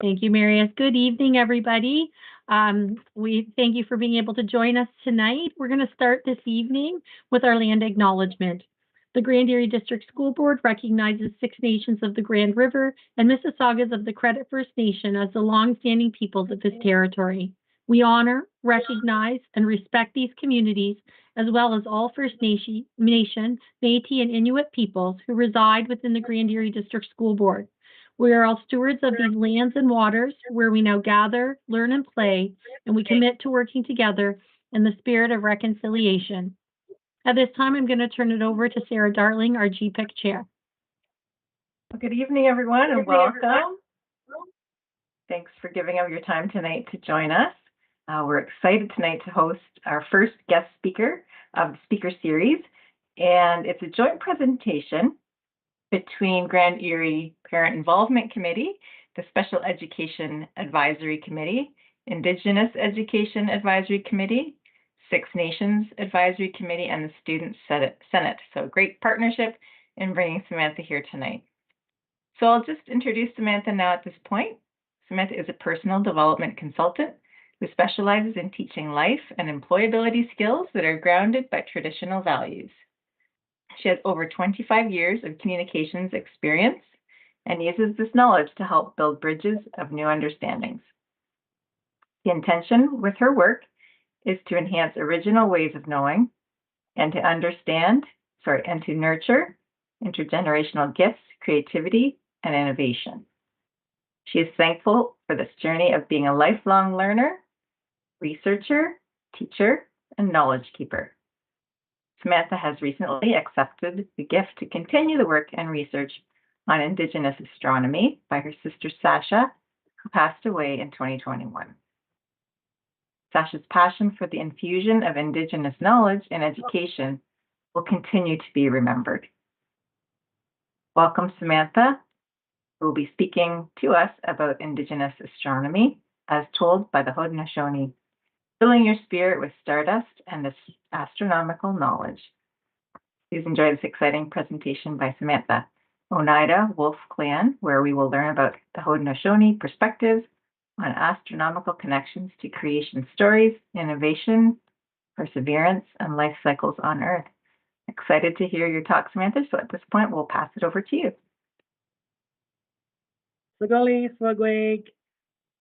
Thank you, Marius. Good evening, everybody. We thank you for being able to join us tonight. We're going to start this evening with our land acknowledgement. The Grand Erie District School Board recognizes Six Nations of the Grand River and Mississaugas of the Credit First Nation as the longstanding peoples of this territory. We honor, recognize, and respect these communities, as well as all First Nation, Métis, and Inuit peoples who reside within the Grand Erie District School Board. We are all stewards of these lands and waters where we now gather, learn, and play, and we commit to working together in the spirit of reconciliation. At this time, I'm going to turn it over to Sarah Dartling, our GPIC chair. Well, good evening, everyone, and welcome. Thanks for giving up your time tonight to join us. We're excited tonight to host our first guest speaker of the speaker series, and it's a joint presentation between Grand Erie Parent Involvement Committee, the Special Education Advisory Committee, Indigenous Education Advisory Committee, Six Nations Advisory Committee, and the Student Senate. So great partnership in bringing Samantha here tonight. So I'll just introduce Samantha now at this point. Samantha is a personal development consultant who specializes in teaching life and employability skills that are grounded by traditional values. She has over 25 years of communications experience and uses this knowledge to help build bridges of new understandings. The intention with her work is to enhance original ways of knowing and to nurture intergenerational gifts, creativity, and innovation. She is thankful for this journey of being a lifelong learner, researcher, teacher, and knowledge keeper. Samantha has recently accepted the gift to continue the work and research on Indigenous astronomy by her sister Sasha, who passed away in 2021. Sasha's passion for the infusion of Indigenous knowledge in education will continue to be remembered. Welcome, Samantha, who will be speaking to us about Indigenous astronomy as told by the Haudenosaunee, filling your spirit with stardust and astronomical knowledge. Please enjoy this exciting presentation by Samantha. Oneida Wolf Clan, where we will learn about the Haudenosaunee perspectives on astronomical connections to creation stories, innovation, perseverance, and life cycles on Earth. Excited to hear your talk, Samantha, so at this point, we'll pass it over to you. Sagali, Swagweg,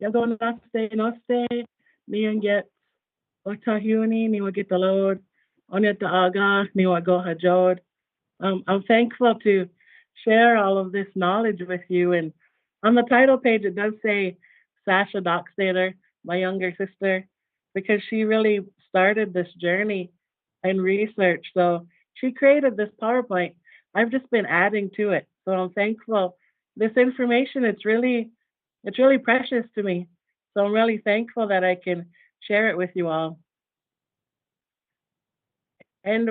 Yagonaste, Noste, Nianget, Otahuni, Niwagitalod, Onyeta Aga, Niwagohajod. I'm thankful to share all of this knowledge with you. And on the title page, it does say Sasha Dockstader, my younger sister, because she really started this journey in research. So she created this PowerPoint. I've just been adding to it. So I'm thankful. This information, it's really precious to me. So I'm really thankful that I can share it with you all. And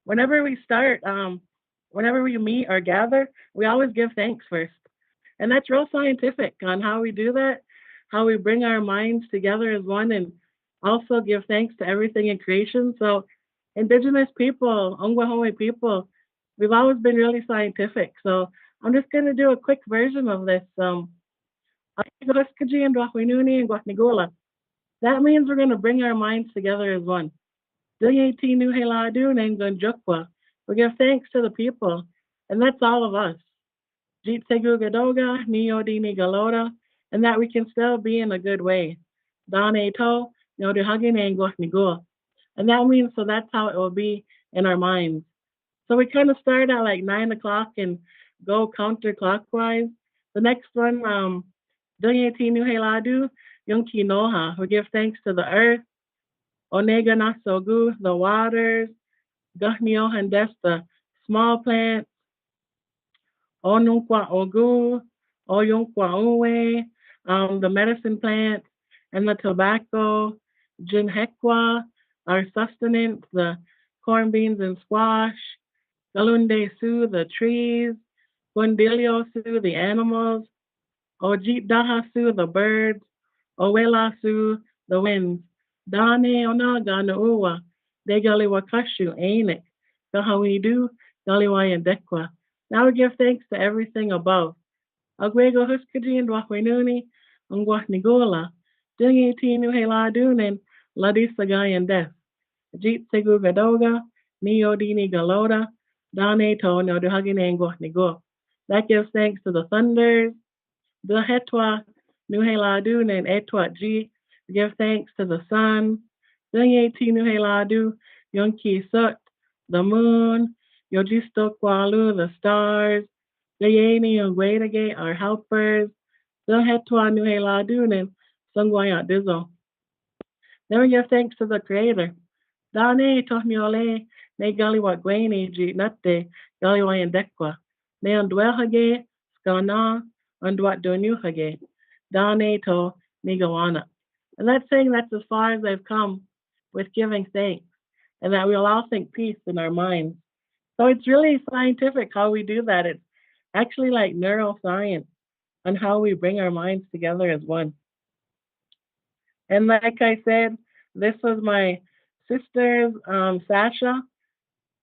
whenever we start, whenever we meet or gather, we always give thanks first. And that's real scientific on how we do that, how we bring our minds together as one and also give thanks to everything in creation. So Indigenous people, Ongwahome people, we've always been really scientific. So I'm just going to do a quick version of this. That means we're going to bring our minds together as one. We give thanks to the people, and that's all of us. And that we can still be in a good way. And that means, so that's how it will be in our minds. So we kind of start at like 9 o'clock and go counterclockwise. The next one, we give thanks to the earth, Onega Nasogu, the waters, Gahnio Handes, the small plants, Onunkwa Ogu, Oyunkwa Uwe, the medicine plant, and the tobacco, Jinhekwa, our sustenance, the corn beans and squash, Galunde Su, the trees, Gundilio Su, the animals, Ojit Daha Su, the birds, Owela Su, the winds, Dane Onaga Nuua, De Galiwakashu, Ainik, Gahawidu, Galiwayandekwa. Now we give thanks to everything above. Agwego Huskadi and Wakwenuni, Ungwahnigola, Dingy Tinu Heladunin, Ladisagayan Death, Jeet Segu Gadoga, Neo Dini Galoda, Dane To no Duhagine Ngwahnigo. That gives thanks to the thunders, the Hetwa, Nuheladu, and Etwa G. Give thanks to the sun, Dingy Nuheladu, Yonki Sut, the moon, Yojisto Kwalu, the stars, Gayeni and Gwaidage are helpers, the Hetwa Nuheladu, and Sungwaya Dizzle. Then we give thanks to the Creator. Dane tohmiole ne galiwa gweni ji natte galiwa yendekwa. Ne andwehage skana andwat donuhage. Dane to nigawana. And that's saying that's as far as I've come with giving thanks, and that we'll all think peace in our minds. So it's really scientific how we do that. It's actually like neuroscience on how we bring our minds together as one. And like I said, this was my sister's Sasha.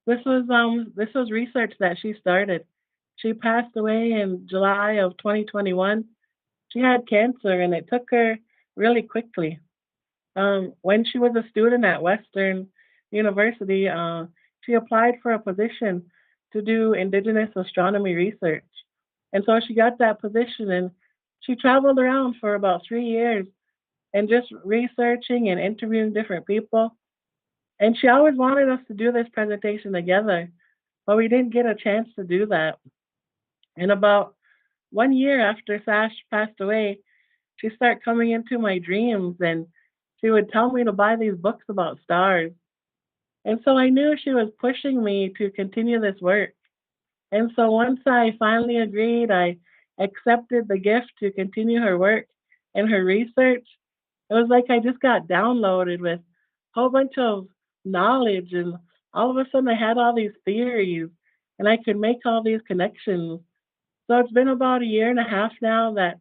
This was research that she started. She passed away in July of 2021. She had cancer, and it took her really quickly. When she was a student at Western University, she applied for a position to do Indigenous astronomy research, and so she got that position, and she traveled around for about 3 years and just researching and interviewing different people. And she always wanted us to do this presentation together, but we didn't get a chance to do that. And about 1 year after Sash passed away, she started coming into my dreams, and she would tell me to buy these books about stars. And so I knew she was pushing me to continue this work. And so once I finally agreed, I accepted the gift to continue her work and her research. It was like I just got downloaded with a whole bunch of knowledge, and all of a sudden I had all these theories, and I could make all these connections. So it's been about a year and a half now that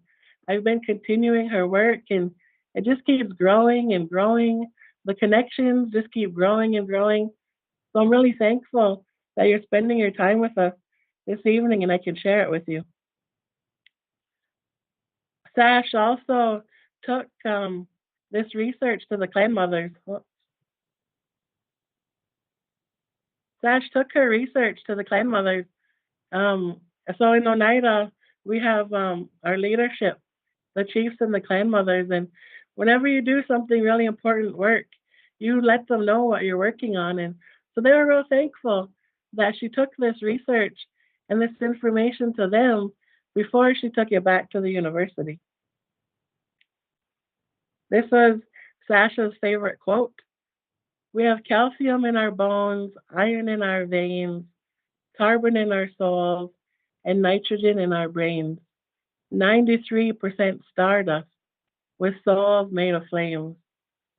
I've been continuing her work, and it just keeps growing and growing. The connections just keep growing and growing. So I'm really thankful that you're spending your time with us this evening and I can share it with you. Sash also took this research to the clan mothers. Sash took her research to the clan mothers. Um, so in Oneida, we have our leadership, the chiefs and the clan mothers, and whenever you do something really important work, you let them know what you're working on. And so they were real thankful that she took this research and this information to them before she took it back to the university. This was Sasha's favorite quote. We have calcium in our bones, iron in our veins, carbon in our souls, and nitrogen in our brains. 93% stardust with souls made of flames.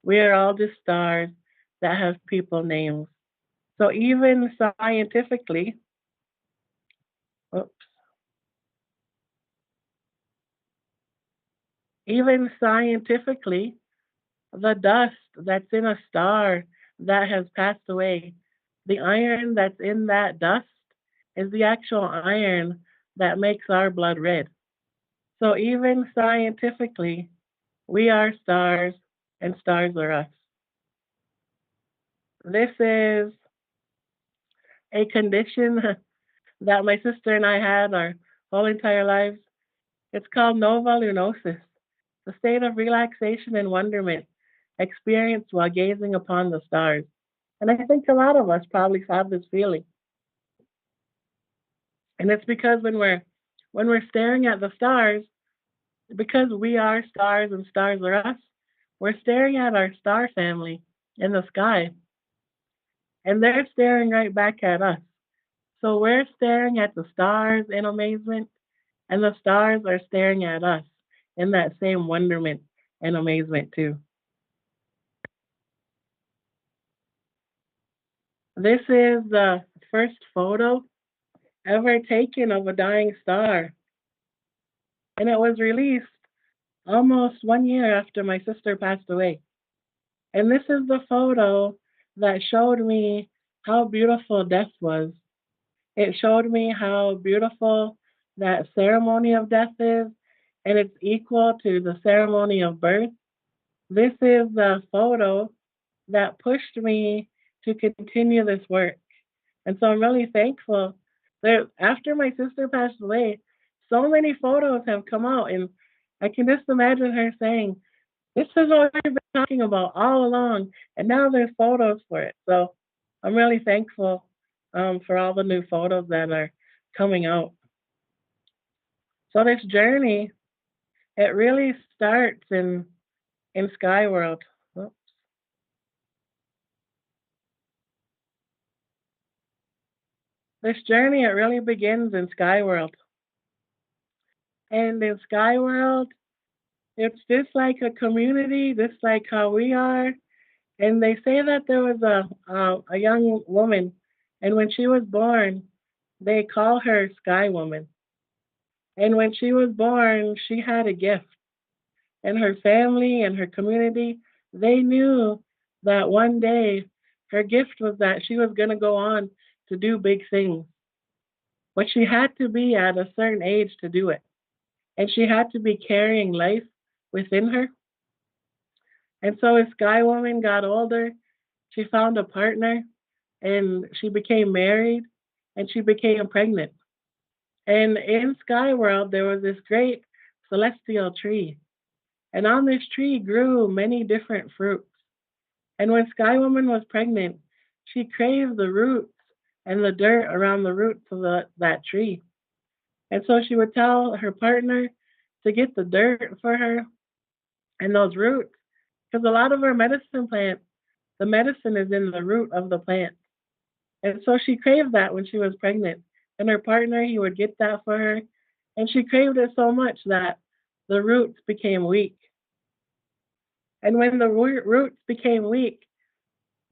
We are all just stars that have people names. So even scientifically, oops, even scientifically, the dust that's in a star that has passed away, the iron that's in that dust is the actual iron that makes our blood red. So even scientifically, we are stars and stars are us. This is a condition that my sister and I had our whole entire lives. It's called nova lunosis, the state of relaxation and wonderment experienced while gazing upon the stars. And I think a lot of us probably have this feeling. And it's because when we're staring at the stars, because we are stars and stars are us, we're staring at our star family in the sky, and they're staring right back at us. So we're staring at the stars in amazement, and the stars are staring at us in that same wonderment and amazement too. This is the first photo ever taken of a dying star, and it was released almost 1 year after my sister passed away. And this is the photo that showed me how beautiful death was. It showed me how beautiful that ceremony of death is, and it's equal to the ceremony of birth. This is the photo that pushed me to continue this work. And so I'm really thankful that after my sister passed away, so many photos have come out. And I can just imagine her saying, this is what we've been talking about all along. And now there's photos for it. So I'm really thankful for all the new photos that are coming out. So this journey, it really starts in Sky World. Oops. This journey, it really begins in Sky World. And in Sky World, it's just like a community, just like how we are. And they say that there was a young woman, and when she was born, they call her Sky Woman. And when she was born, she had a gift. And her family and her community, they knew that one day her gift was that she was going to go on to do big things. But she had to be at a certain age to do it. And she had to be carrying life within her. And so as Sky Woman got older, she found a partner and she became married and she became pregnant. And in Sky World, there was this great celestial tree. And on this tree grew many different fruits. And when Sky Woman was pregnant, she craved the roots and the dirt around the roots of that tree. And so she would tell her partner to get the dirt for her and those roots. Because a lot of our medicine plants, the medicine is in the root of the plant. And so she craved that when she was pregnant. And her partner, he would get that for her. And she craved it so much that the roots became weak. And when the roots became weak,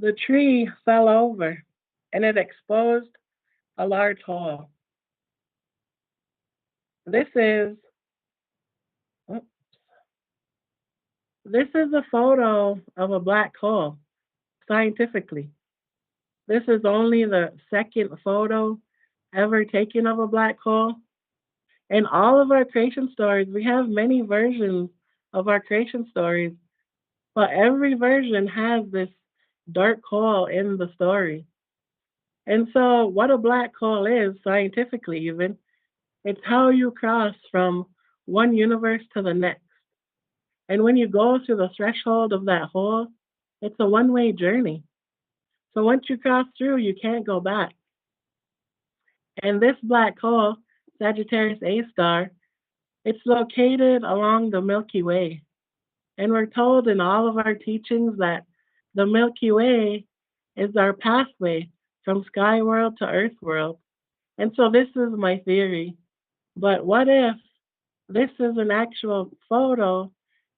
the tree fell over and it exposed a large hole. This is this is a photo of a black hole scientifically. This is only the second photo ever taken of a black hole. In all of our creation stories, we have many versions of our creation stories, but every version has this dark hole in the story. And so, what a black hole is, scientifically even, it's how you cross from one universe to the next. And when you go through the threshold of that hole, it's a one-way journey. So once you cross through, you can't go back. And this black hole, Sagittarius A star, it's located along the Milky Way. And we're told in all of our teachings that the Milky Way is our pathway from sky world to earth world. And so this is my theory. But what if this is an actual photo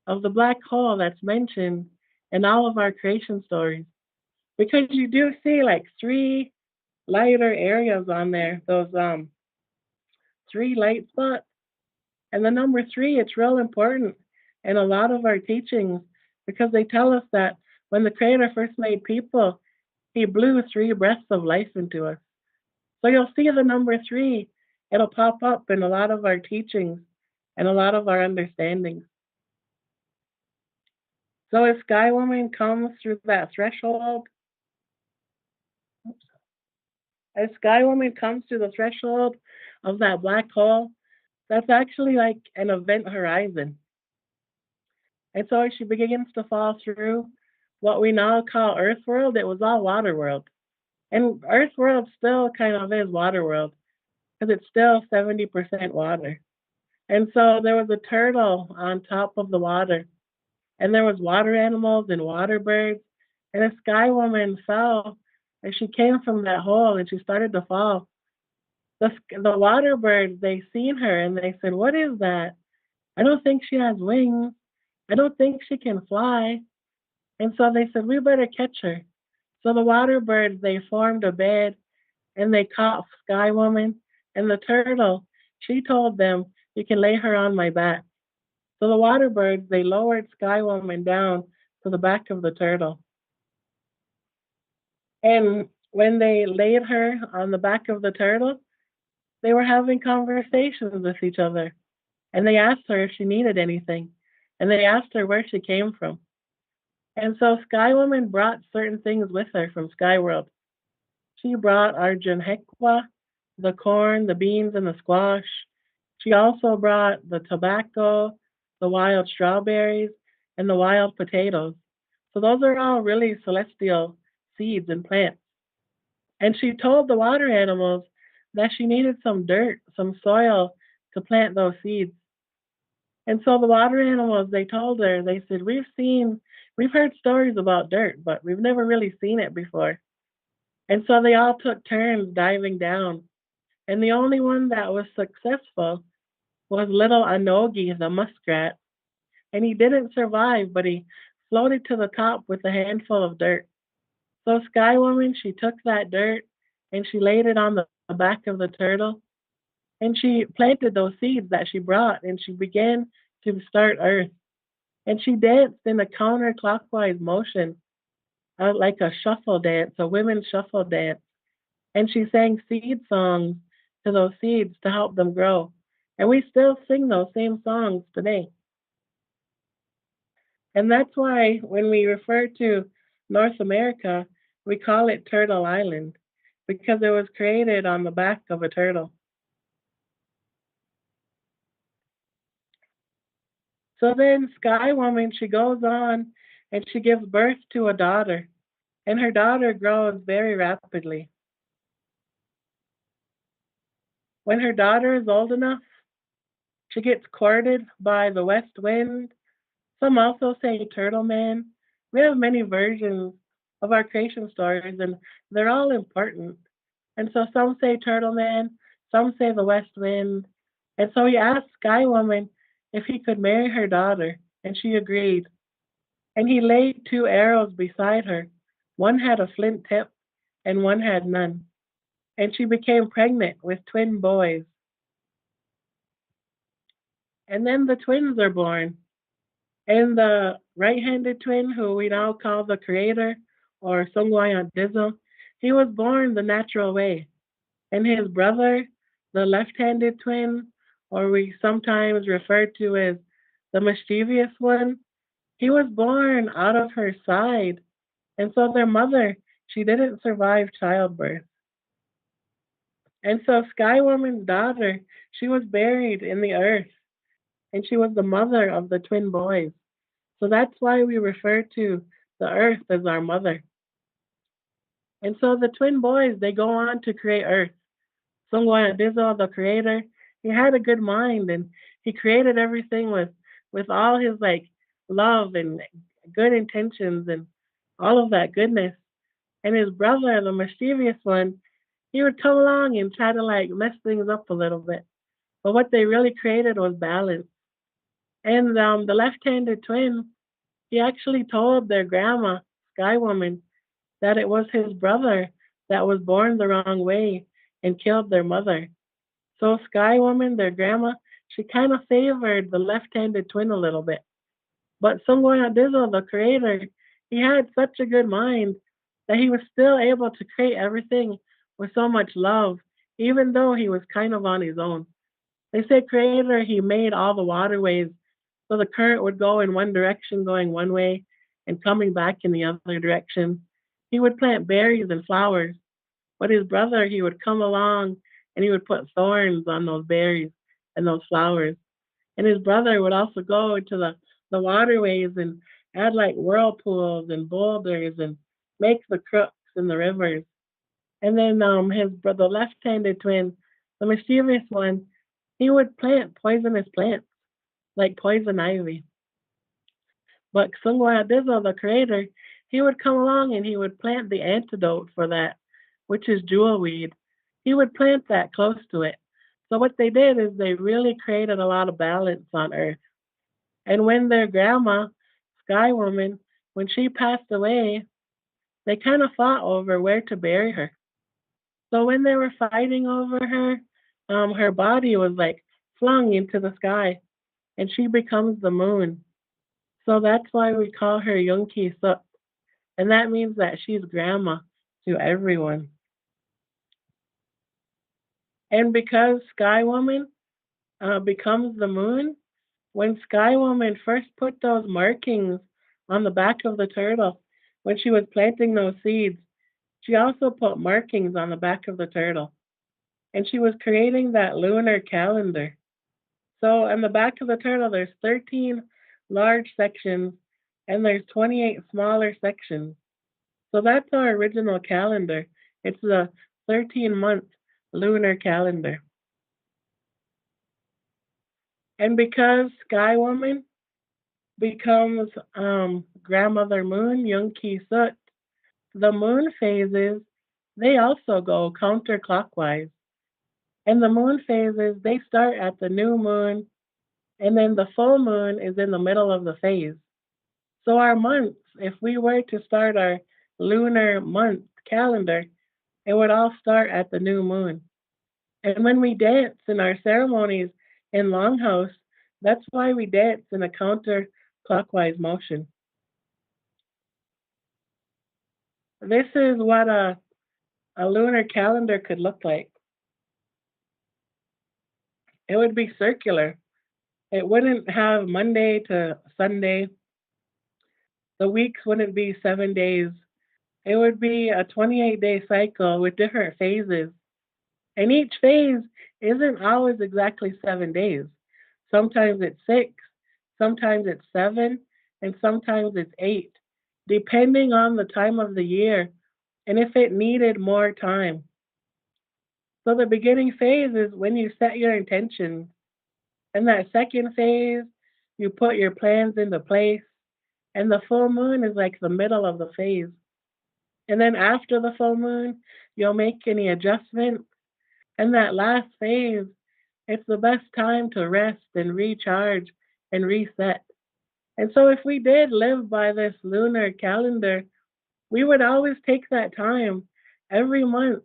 of the black hole that's mentioned in all of our creation stories? Because you do see like three lighter areas on there, those three light spots. And the number three, it's real important in a lot of our teachings because they tell us that when the Creator first made people, He blew three breaths of life into us. So you'll see the number three, it'll pop up in a lot of our teachings and a lot of our understandings. So if Sky Woman comes through that threshold, as Sky Woman comes through the threshold of that black hole, that's actually like an event horizon. And so as she begins to fall through what we now call Earth World, it was all Water World. And Earth World still kind of is Water World because it's still 70% water. And so there was a turtle on top of the water, and there was water animals and water birds. And a sky woman fell as she came from that hole and she started to fall. The water birds, they seen her and they said, "What is that? I don't think she has wings. I don't think she can fly." And so they said, "We better catch her." So the water birds, they formed a bed and they caught Sky Woman. And the turtle, she told them, "You can lay her on my back." So the water birds, they lowered Sky Woman down to the back of the turtle. And when they laid her on the back of the turtle, they were having conversations with each other. And they asked her if she needed anything. And they asked her where she came from. And so Sky Woman brought certain things with her from Sky World. She brought Arjun Hekwa, the corn, the beans, and the squash. She also brought the tobacco, the wild strawberries, and the wild potatoes. So those are all really celestial seeds and plants. And she told the water animals that she needed some dirt, some soil to plant those seeds. And so the water animals, they told her, they said, we've heard stories about dirt, but we've never really seen it before. And so they all took turns diving down. And the only one that was successful was little Anogi, the muskrat. And he didn't survive, but he floated to the top with a handful of dirt. So Sky Woman, she took that dirt and she laid it on the back of the turtle and she planted those seeds that she brought and she began to start Earth. And she danced in a counterclockwise motion, like a shuffle dance, a women's shuffle dance. And she sang seed songs to those seeds to help them grow. And we still sing those same songs today. And that's why when we refer to North America, we call it Turtle Island because it was created on the back of a turtle. So then Sky Woman, she goes on and she gives birth to a daughter, and her daughter grows very rapidly. When her daughter is old enough, she gets courted by the west wind. Some also say Turtle Man. We have many versions of our creation stories, and they're all important. And so some say Turtle Man, some say the West Wind. And so he asked Sky Woman if he could marry her daughter, and she agreed. And he laid two arrows beside her. One had a flint tip, and one had none. And she became pregnant with twin boys. And then the twins are born. And the right-handed twin, who we now call the creator, or Songwayant Dizzle, he was born the natural way. And his brother, the left-handed twin, or we sometimes refer to as the mischievous one, he was born out of her side. And so their mother, she didn't survive childbirth. And so Sky Woman's daughter, she was buried in the earth, and she was the mother of the twin boys. So that's why we refer to the earth as our mother. And so the twin boys, they go on to create earth. Sungwaya Dizo, the creator, he had a good mind and he created everything with all his like love and good intentions and all of that goodness. And his brother, the mischievous one, he would come along and try to like mess things up a little bit. But what they really created was balance. And the left-handed twin, he actually told their grandma, Sky Woman, that it was his brother that was born the wrong way and killed their mother. So Sky Woman, their grandma, she kind of favored the left-handed twin a little bit. But Sungwon Dizzle, the creator, he had such a good mind that he was still able to create everything with so much love, even though he was kind of on his own. They say creator, he made all the waterways so the current would go in one direction, going one way, and coming back in the other direction. He would plant berries and flowers, but his brother, he would come along and he would put thorns on those berries and those flowers. And his brother would also go into the waterways and add like whirlpools and boulders and make the crooks in the rivers. And then his brother, left-handed twin, the mischievous one, he would plant poisonous plants like poison ivy. But Sungwa Dizzle, the creator, he would come along and he would plant the antidote for that, which is jewelweed. He would plant that close to it. So what they did is they really created a lot of balance on Earth. And when their grandma, Sky Woman, when she passed away, they kind of fought over where to bury her. So when they were fighting over her, her body was like flung into the sky, and she becomes the moon. So that's why we call her Yunki Suk, and that means that she's grandma. to everyone. And because Sky Woman becomes the moon, when Sky Woman first put those markings on the back of the turtle, when she was planting those seeds, she also put markings on the back of the turtle. And she was creating that lunar calendar. So on the back of the turtle, there's 13 large sections and there's 28 smaller sections. So that's our original calendar. It's the 13-month lunar calendar. And because Sky Woman becomes Grandmother Moon, Young Ki Sut, the moon phases, they also go counterclockwise. And the moon phases, they start at the new moon, and then the full moon is in the middle of the phase. So our months, if we were to start our lunar month calendar, it would all start at the new moon. And when we dance in our ceremonies in Longhouse, that's why we dance in a counterclockwise motion. This is what a lunar calendar could look like. It would be circular. It wouldn't have Monday to Sunday. The weeks wouldn't be 7 days. It would be a 28-day cycle with different phases. And each phase isn't always exactly 7 days. Sometimes it's six, sometimes it's seven, and sometimes it's eight, depending on the time of the year and if it needed more time. So the beginning phase is when you set your intentions. And that second phase, you put your plans into place. And the full moon is like the middle of the phase. And then after the full moon, you'll make any adjustments. And that last phase, it's the best time to rest and recharge and reset. And so if we did live by this lunar calendar, we would always take that time every month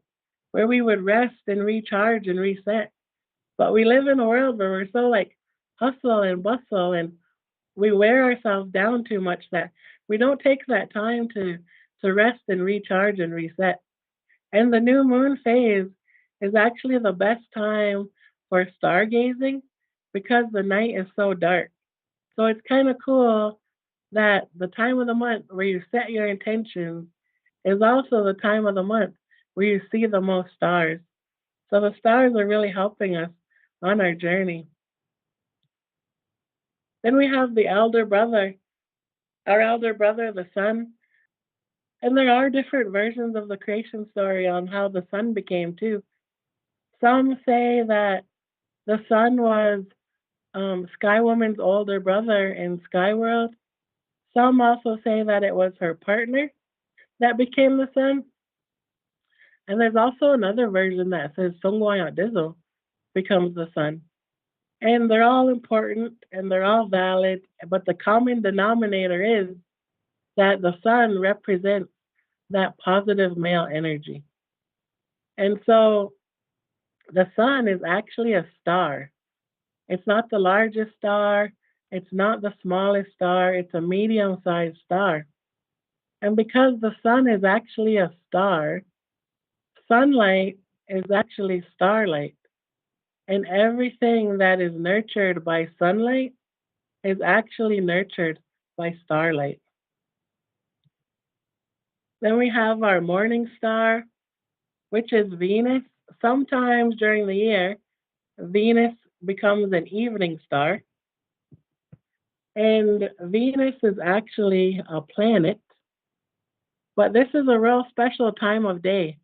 where we would rest and recharge and reset. But we live in a world where we're so like hustle and bustle and we wear ourselves down too much that we don't take that time to rest and recharge and reset. And the new moon phase is actually the best time for stargazing because the night is so dark. So it's kind of cool that the time of the month where you set your intentions is also the time of the month where you see the most stars. So the stars are really helping us on our journey. Then we have the elder brother, our elder brother, the sun. And there are different versions of the creation story on how the sun became too. Some say that the sun was Sky Woman's older brother in Sky World. Some also say that it was her partner that became the sun. And there's also another version that says Songwaya Dizzle becomes the sun. And they're all important and they're all valid, but the common denominator is that the sun represents that positive male energy. And so the sun is actually a star. It's not the largest star, it's not the smallest star, it's a medium sized star. And because the sun is actually a star, sunlight is actually starlight. And everything that is nurtured by sunlight is actually nurtured by starlight. Then we have our morning star, which is Venus. Sometimes during the year, Venus becomes an evening star. And Venus is actually a planet, but this is a real special time of day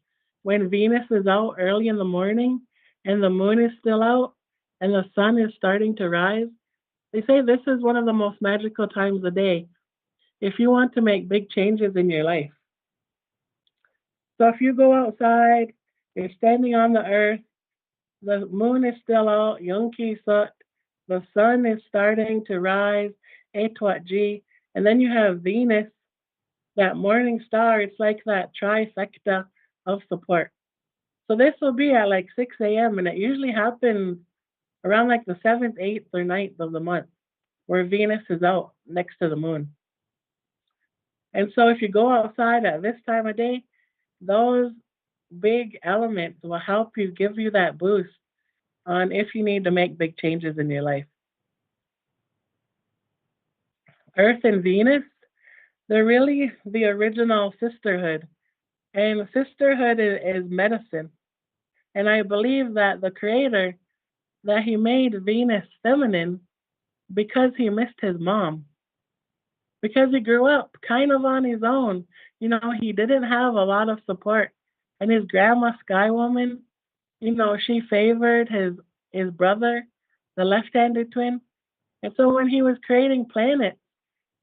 when Venus is out early in the morning and the moon is still out and the sun is starting to rise. They say this is one of the most magical times of the day if you want to make big changes in your life. So if you go outside, you're standing on the earth, the moon is still out, Yonki Sut, the sun is starting to rise, Etwat G, and then you have Venus, that morning star, it's like that trifecta of support. So this will be at like 6 a.m. and it usually happens around like the 7th, 8th, or 9th of the month where Venus is out next to the moon. And so if you go outside at this time of day, Those big elements will help you give you that boost on if you need to make big changes in your life. Earth and Venus, they're really the original sisterhood. And sisterhood is medicine. And I believe that the creator, that he made Venus feminine because he missed his mom. Because he grew up kind of on his own. He didn't have a lot of support. And his grandma Sky Woman, she favored his brother, the left-handed twin. And so when he was creating planets,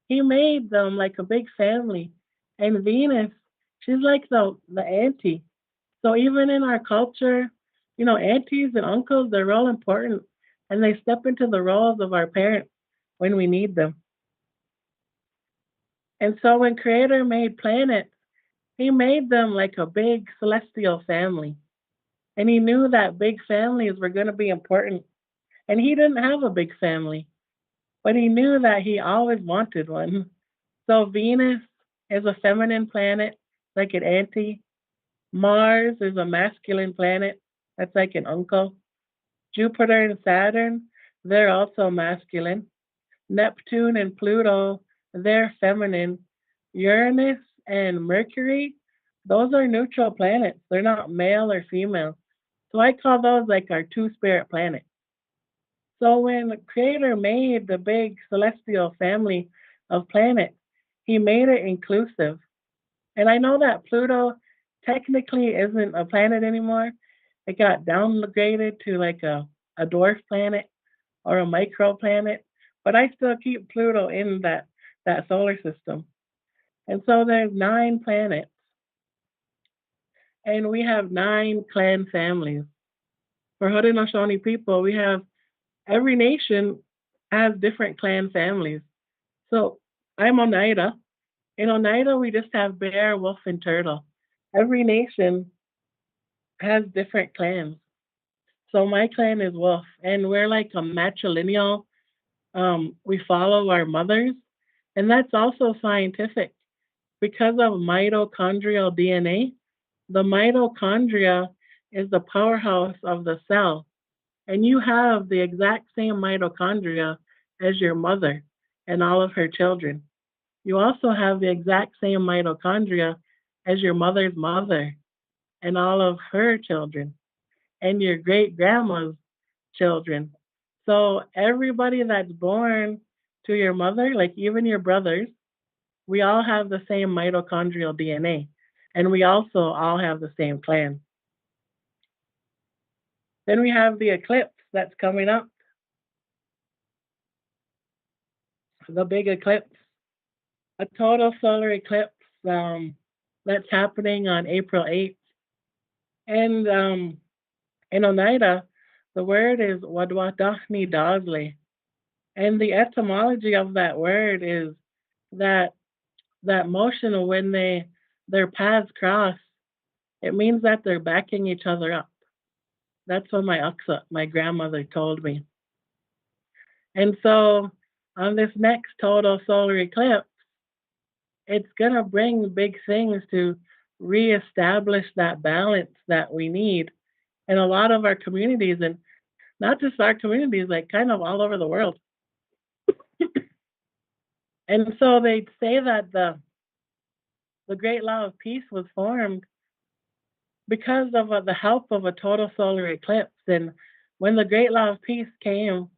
he made them like a big family. And Venus, she's like the auntie. So even in our culture, aunties and uncles, they're real important. And they step into the roles of our parents when we need them. And so when Creator made planets, he made them like a big celestial family. And he knew that big families were going to be important. And he didn't have a big family, but he knew that he always wanted one. So Venus is a feminine planet, like an auntie. Mars is a masculine planet, that's like an uncle. Jupiter and Saturn, they're also masculine. Neptune and Pluto, they're feminine. Uranus and Mercury, those are neutral planets. They're not male or female. So I call those like our two spirit planets. So when the Creator made the big celestial family of planets, he made it inclusive. And I know that Pluto technically isn't a planet anymore. It got downgraded to like a dwarf planet or a microplanet, but I still keep Pluto in that solar system. And so there's 9 planets, and we have 9 clan families. For Haudenosaunee people, we have every nation has different clan families. So I'm Oneida. In Oneida, we just have bear, wolf, and turtle. Every nation has different clans. So my clan is wolf, and we're like a matrilineal. We follow our mothers, and that's also scientific because of mitochondrial DNA. The mitochondria is the powerhouse of the cell, and you have the exact same mitochondria as your mother and all of her children. You also have the exact same mitochondria as your mother's mother and all of her children and your great grandma's children. So everybody that's born to your mother, like even your brothers, we all have the same mitochondrial DNA. And we also all have the same clan. Then we have the eclipse that's coming up, the big eclipse, a total solar eclipse that's happening on April 8th. And in Oneida, the word is Wadwadahni Dasley. And the etymology of that word is that that motion when their paths cross, it means that they're backing each other up. That's what my grandmother told me. And so on this next total solar eclipse, it's gonna bring big things to reestablish that balance that we need in a lot of our communities, and not just our communities, like kind of all over the world. And so they say that the Great Law of Peace was formed because of the help of a total solar eclipse. And when the Great Law of Peace came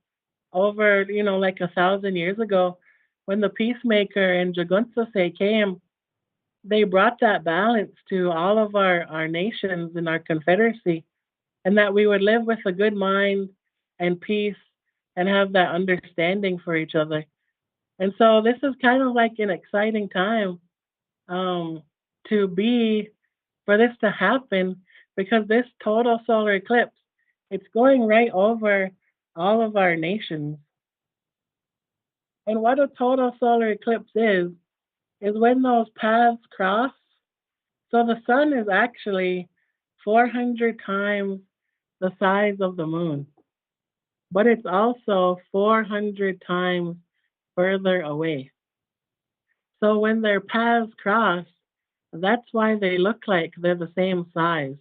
over, like 1,000 years ago, when the peacemaker and Jaguntsase came, they brought that balance to all of our nations in our confederacy, and that we would live with a good mind and peace and have that understanding for each other. And so this is kind of like an exciting time um, to be for this to happen because this total solar eclipse, it's going right over all of our nations. And what a total solar eclipse is when those paths cross. So the sun is actually 400 times the size of the moon, but it's also 400 times further away. So when their paths cross, That's why they look like they're the same size.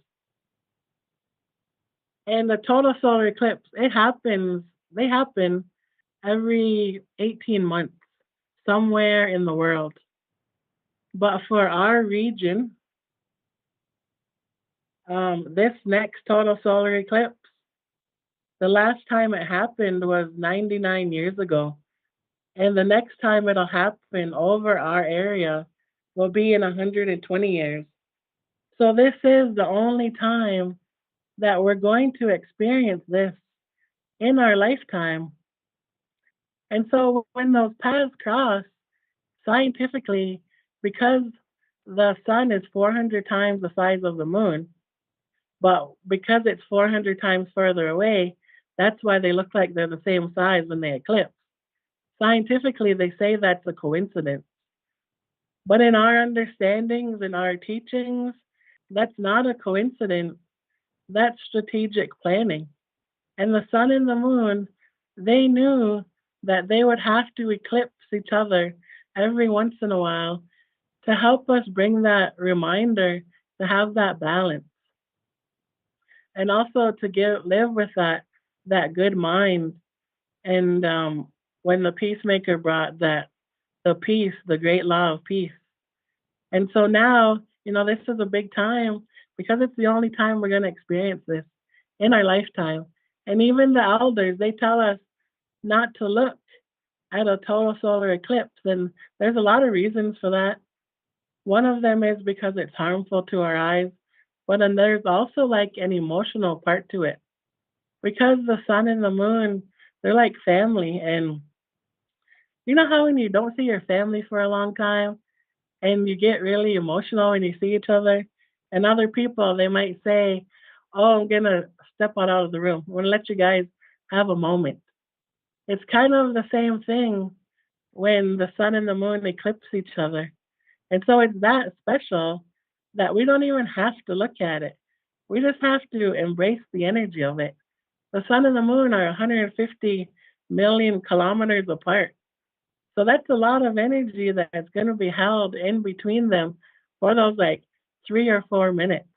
And the total solar eclipse, they happen every 18 months somewhere in the world. But for our region, this next total solar eclipse, the last time it happened was 99 years ago. And the next time it'll happen over our area will be in 120 years. So this is the only time that we're going to experience this in our lifetime. And so when those paths cross, scientifically, because the sun is 400 times the size of the moon, but because it's 400 times further away, that's why they look like they're the same size when they eclipse. Scientifically, they say that's a coincidence. But in our understandings, in our teachings, that's not a coincidence. That's strategic planning. And the sun and the moon, they knew that they would have to eclipse each other every once in a while to help us bring that reminder to have that balance and also to live with that good mind. And when the peacemaker brought that the peace, the great law of peace. And so now, this is a big time because it's the only time we're going to experience this in our lifetime. And even the elders, they tell us not to look at a total solar eclipse. And there's a lot of reasons for that. One of them is because it's harmful to our eyes, but then there's also like an emotional part to it. Because the sun and the moon, they're like family. And you know how when you don't see your family for a long time and you get really emotional when you see each other? And other people, they might say, "Oh, I'm going to step out of the room. I'm going to let you guys have a moment." It's kind of the same thing when the sun and the moon eclipse each other. And so it's that special that we don't even have to look at it. We just have to embrace the energy of it. The sun and the moon are 150 million kilometers apart. So that's a lot of energy that's going to be held in between them for those like 3 or 4 minutes.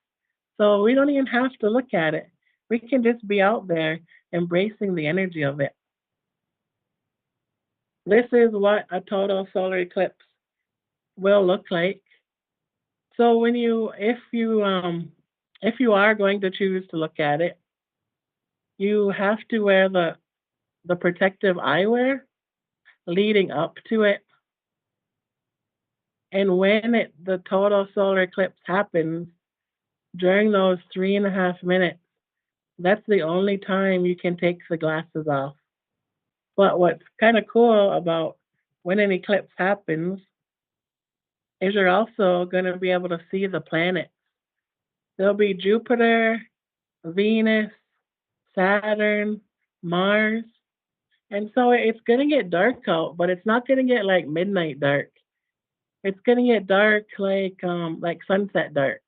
So we don't even have to look at it. We can just be out there embracing the energy of it. This is what a total solar eclipse will look like. So if you are going to choose to look at it, you have to wear the protective eyewear leading up to it. And when the total solar eclipse happens during those 3.5 minutes, that's the only time you can take the glasses off. But what's kind of cool about when an eclipse happens is you're also going to be able to see the planets. There'll be Jupiter, Venus, Saturn, Mars. And so it's going to get dark out, but it's not going to get like midnight dark. It's going to get dark like sunset dark.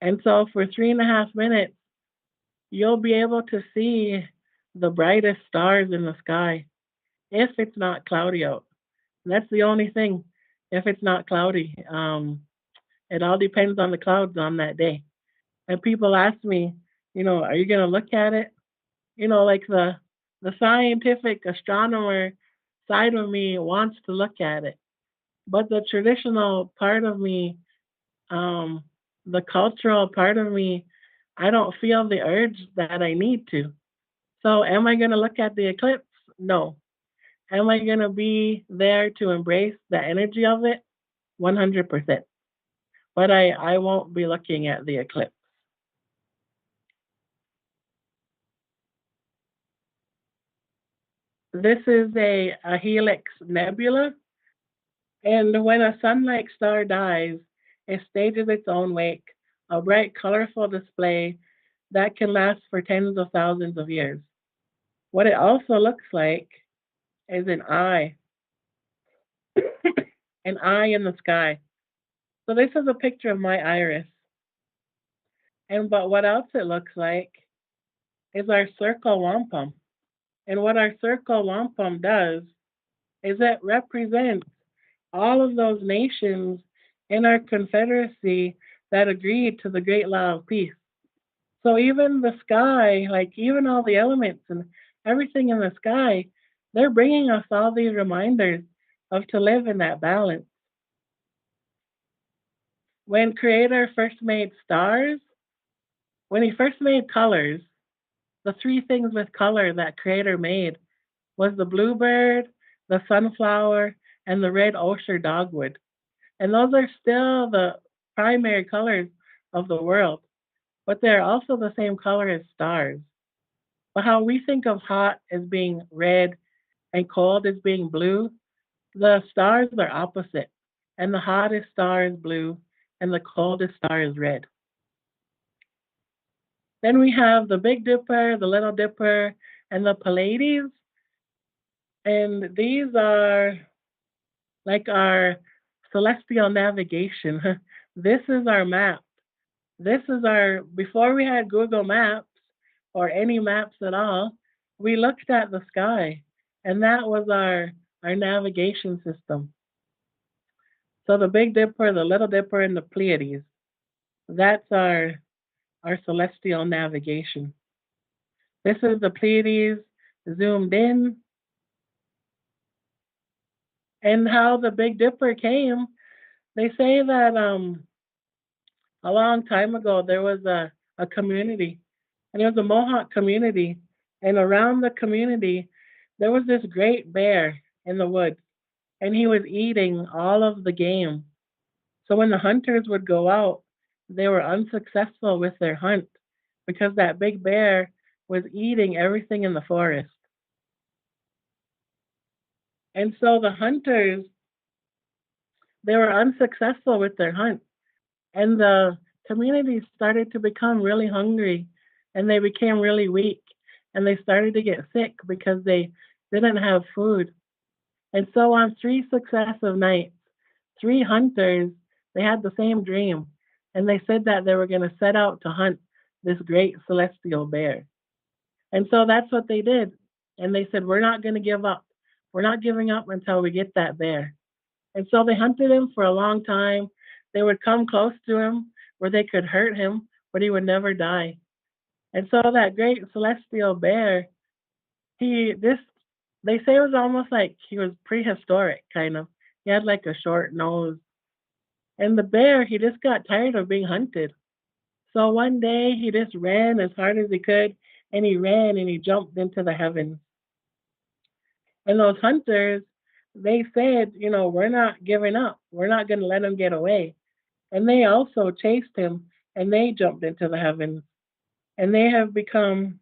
And so for 3.5 minutes, you'll be able to see the brightest stars in the sky if it's not cloudy out. And that's the only thing. If it's not cloudy, it all depends on the clouds on that day. And people ask me, are you going to look at it? Like the scientific astronomer side of me wants to look at it, but the traditional part of me, um, the cultural part of me, I don't feel the urge that I need to. So, am I going to look at the eclipse? No. Am I going to be there to embrace the energy of it? 100%. But I won't be looking at the eclipse. This is a helix nebula. And when a sun-like star dies, it stages its own wake, a bright, colorful display that can last for tens of thousands of years. What it also looks like is an eye in the sky. So this is a picture of my iris. But what else it looks like is our circle wampum. And what our circle wampum does is it represents all of those nations in our confederacy that agreed to the great law of peace. So even the sky, like even all the elements and everything in the sky, they're bringing us all these reminders of to live in that balance. When Creator first made stars, when he first made colors, the three things with color that Creator made was the bluebird, the sunflower, and the red ochre dogwood. And those are still the primary colors of the world, but they're also the same color as stars. But how we think of hot as being red and cold as being blue, the stars are opposite. And the hottest star is blue, and the coldest star is red. Then we have the Big Dipper, the Little Dipper, and the Pleiades. And these are like our celestial navigation. This is our map. This is our, before we had Google Maps or any maps at all, we looked at the sky, and that was our navigation system. So the Big Dipper, the Little Dipper, and the Pleiades, that's our celestial navigation. This is the Pleiades zoomed in, and how the Big Dipper came. They say that a long time ago there was a community, and it was a Mohawk community, and around the community there was this great bear in the woods, and he was eating all of the game. So when the hunters would go out, they were unsuccessful with their hunt because that big bear was eating everything in the forest. And so the hunters, they were unsuccessful with their hunt. And the community started to become really hungry, and they became really weak, and they started to get sick because they didn't have food. And so on three successive nights, three hunters, they had the same dream, and they said that they were going to set out to hunt this great celestial bear. And so that's what they did. And they said, we're not going to give up. We're not giving up until we get that bear. And so they hunted him for a long time. They would come close to him where they could hurt him, but he would never die. And so that great celestial bear, this they say it was almost like he was prehistoric kind of. He had like a short nose. And the bear, he just got tired of being hunted. So one day he just ran as hard as he could, and he ran and he jumped into the heavens. And those hunters, they said, we're not giving up. We're not going to let him get away. And they also chased him, and they jumped into the heavens. And they have become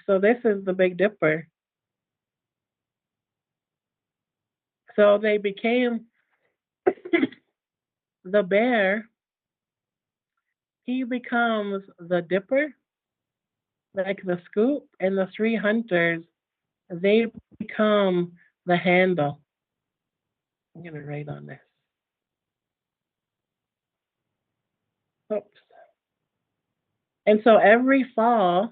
so this is the Big Dipper. So they became the bear. He becomes the Dipper, like the scoop, and the three hunters, they become the handle. I'm going to write on this. Oops. And so every fall,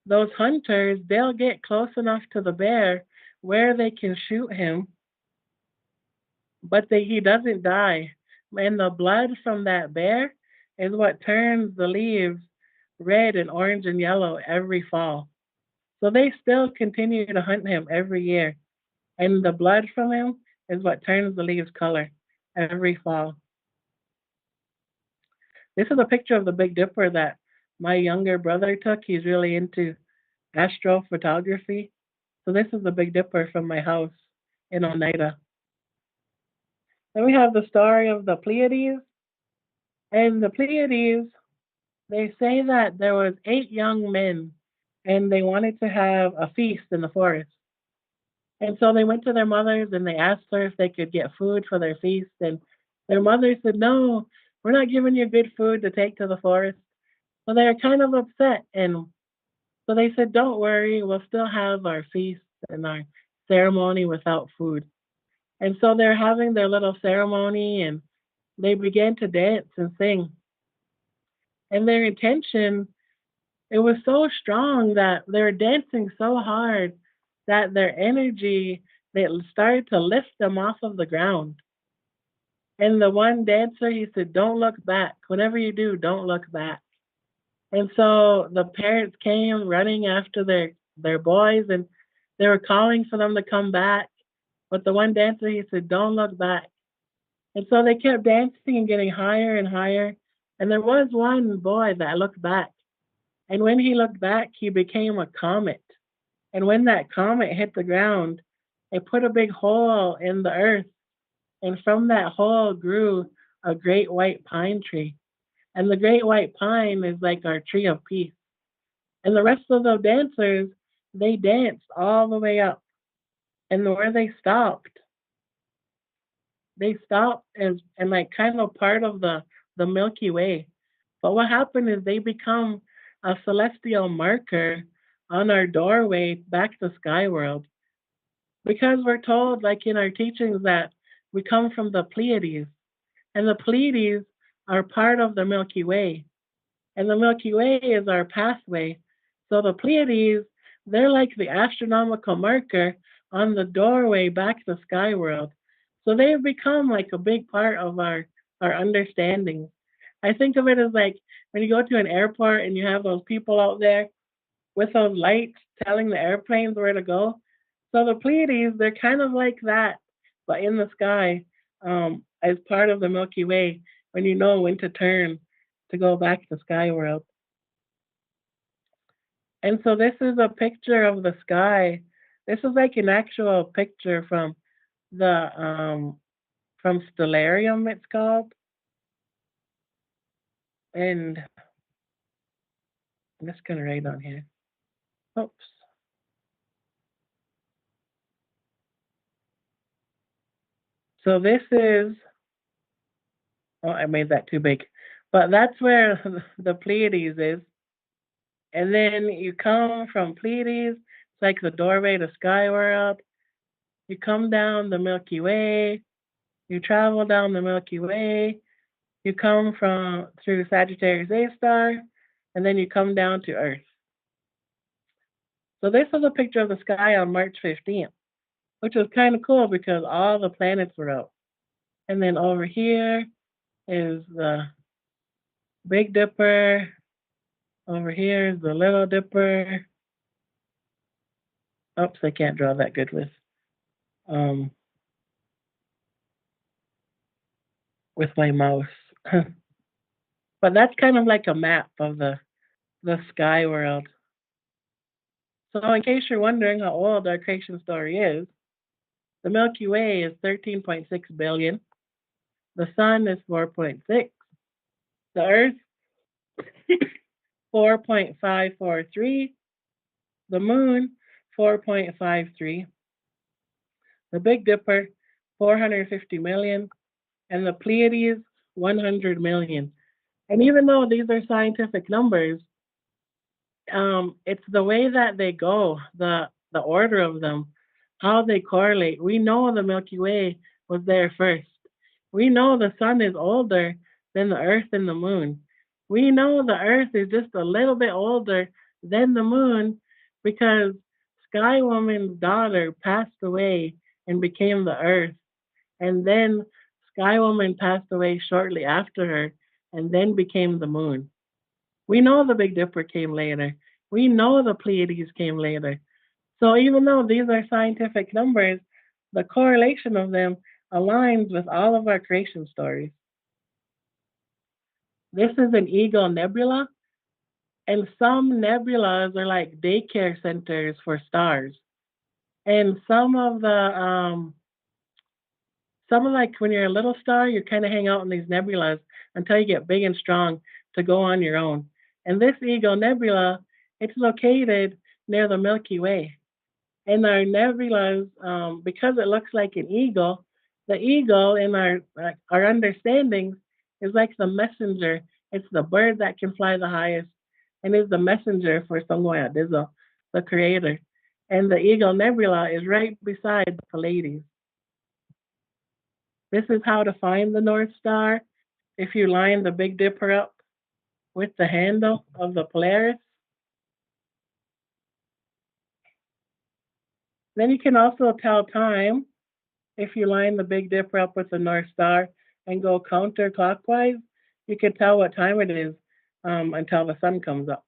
those hunters, they'll get close enough to the bear where they can shoot him, but he doesn't die. And the blood from that bear is what turns the leaves red and orange and yellow every fall. So they still continue to hunt him every year. And the blood from him is what turns the leaves color every fall. This is a picture of the Big Dipper that my younger brother took. He's really into astrophotography. So this is the Big Dipper from my house in Oneida. Then we have the story of the Pleiades. And the Pleiades, they say that there was 8 young men, and they wanted to have a feast in the forest. And so they went to their mothers and they asked her if they could get food for their feast. And their mother said, no, we're not giving you good food to take to the forest. So they were kind of upset. And so they said, don't worry, we'll still have our feast and our ceremony without food. And so they're having their little ceremony, and they began to dance and sing. And their intention, it was so strong that they were dancing so hard that their energy, they started to lift them off of the ground. And the one dancer, he said, don't look back. Whatever you do, don't look back. And so the parents came running after their boys, and they were calling for them to come back. But the one dancer, he said, don't look back. And so they kept dancing and getting higher and higher. And there was one boy that looked back. And when he looked back, he became a comet. And when that comet hit the ground, it put a big hole in the earth. And from that hole grew a great white pine tree. And the great white pine is like our tree of peace. And the rest of the dancers, they danced all the way up. And where they stopped as and like kind of part of the Milky Way. But what happened is they become a celestial marker on our doorway back to sky world. Because we're told, like in our teachings, that we come from the Pleiades, and the Pleiades are part of the Milky Way, and the Milky Way is our pathway. So the Pleiades, they're like the astronomical marker on the doorway back to sky world. So they've become like a big part of our understanding. I think of it as like when you go to an airport and you have those people out there with those lights telling the airplanes where to go. So the Pleiades, they're kind of like that, but in the sky, as part of the Milky Way, when you know when to turn to go back to sky world. And so this is a picture of the sky. This is like an actual picture the from Stellarium, it's called. And I'm just gonna write on here. Oops. So this is, oh, I made that too big. But that's where the Pleiades is. And then you come from Pleiades, it's like the doorway to sky world. You come down the Milky Way, you travel down the Milky Way, you come from through Sagittarius A star, and then you come down to Earth. So this is a picture of the sky on March 15th, which was kind of cool because all the planets were out. And then over here is the Big Dipper. Over here is the Little Dipper. Oops, I can't draw that good um with my mouse. But that's kind of like a map of the sky world. So in case you're wondering how old our creation story is, the Milky Way is 13.6 billion. The sun is 4.6. The Earth 4.543. The moon 4.53. The Big Dipper 450 million, and the Pleiades 100 million. And even though these are scientific numbers, it's the way that they go, the order of them, how they correlate. We know the Milky Way was there first. We know the sun is older than the Earth and the moon. We know the Earth is just a little bit older than the moon because Sky Woman's daughter passed away and became the Earth. And then Sky Woman passed away shortly after her and then became the moon. We know the Big Dipper came later. We know the Pleiades came later. So even though these are scientific numbers, the correlation of them aligns with all of our creation stories. This is an Eagle Nebula, and some nebulas are like daycare centers for stars. And some of like when you're a little star, you kind of hang out in these nebulas until you get big and strong to go on your own. And this Eagle Nebula, it's located near the Milky Way. And our nebulas, because it looks like an eagle, the eagle in our understandings is like the messenger. It's the bird that can fly the highest, and is the messenger for Songoya Dizo, the creator. And the Eagle Nebula is right beside the Pleiades. This is how to find the North Star. If you line the Big Dipper up with the handle of the Polaris, then you can also tell time if you line the Big Dipper up with the North Star. and go counterclockwise, you can tell what time it is until the sun comes up.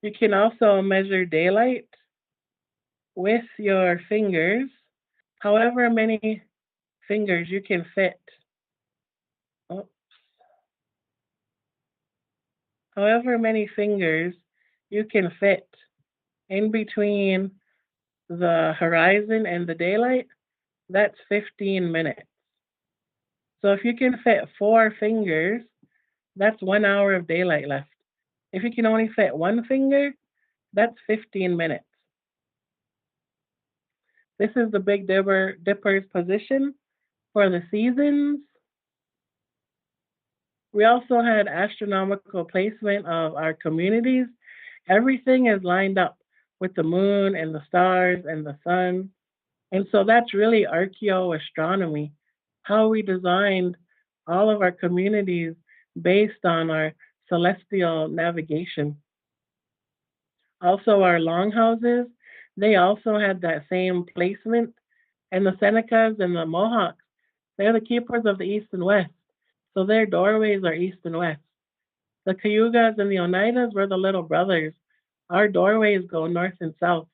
You can also measure daylight with your fingers, however many fingers you can fit. Oh, however many fingers you can fit in between the horizon and the daylight, that's 15 minutes. So if you can fit 4 fingers, that's 1 hour of daylight left. If you can only fit one finger, that's 15 minutes. This is the Dipper's position for the seasons. We also had astronomical placement of our communities. Everything is lined up with the moon and the stars and the sun. And so that's really archaeoastronomy, how we designed all of our communities based on our celestial navigation. Also, our longhouses, they also had that same placement. And the Senecas and the Mohawks, they're the keepers of the East and West. So their doorways are East and West. The Cayugas and the Oneidas were the little brothers. Our doorways go north and south.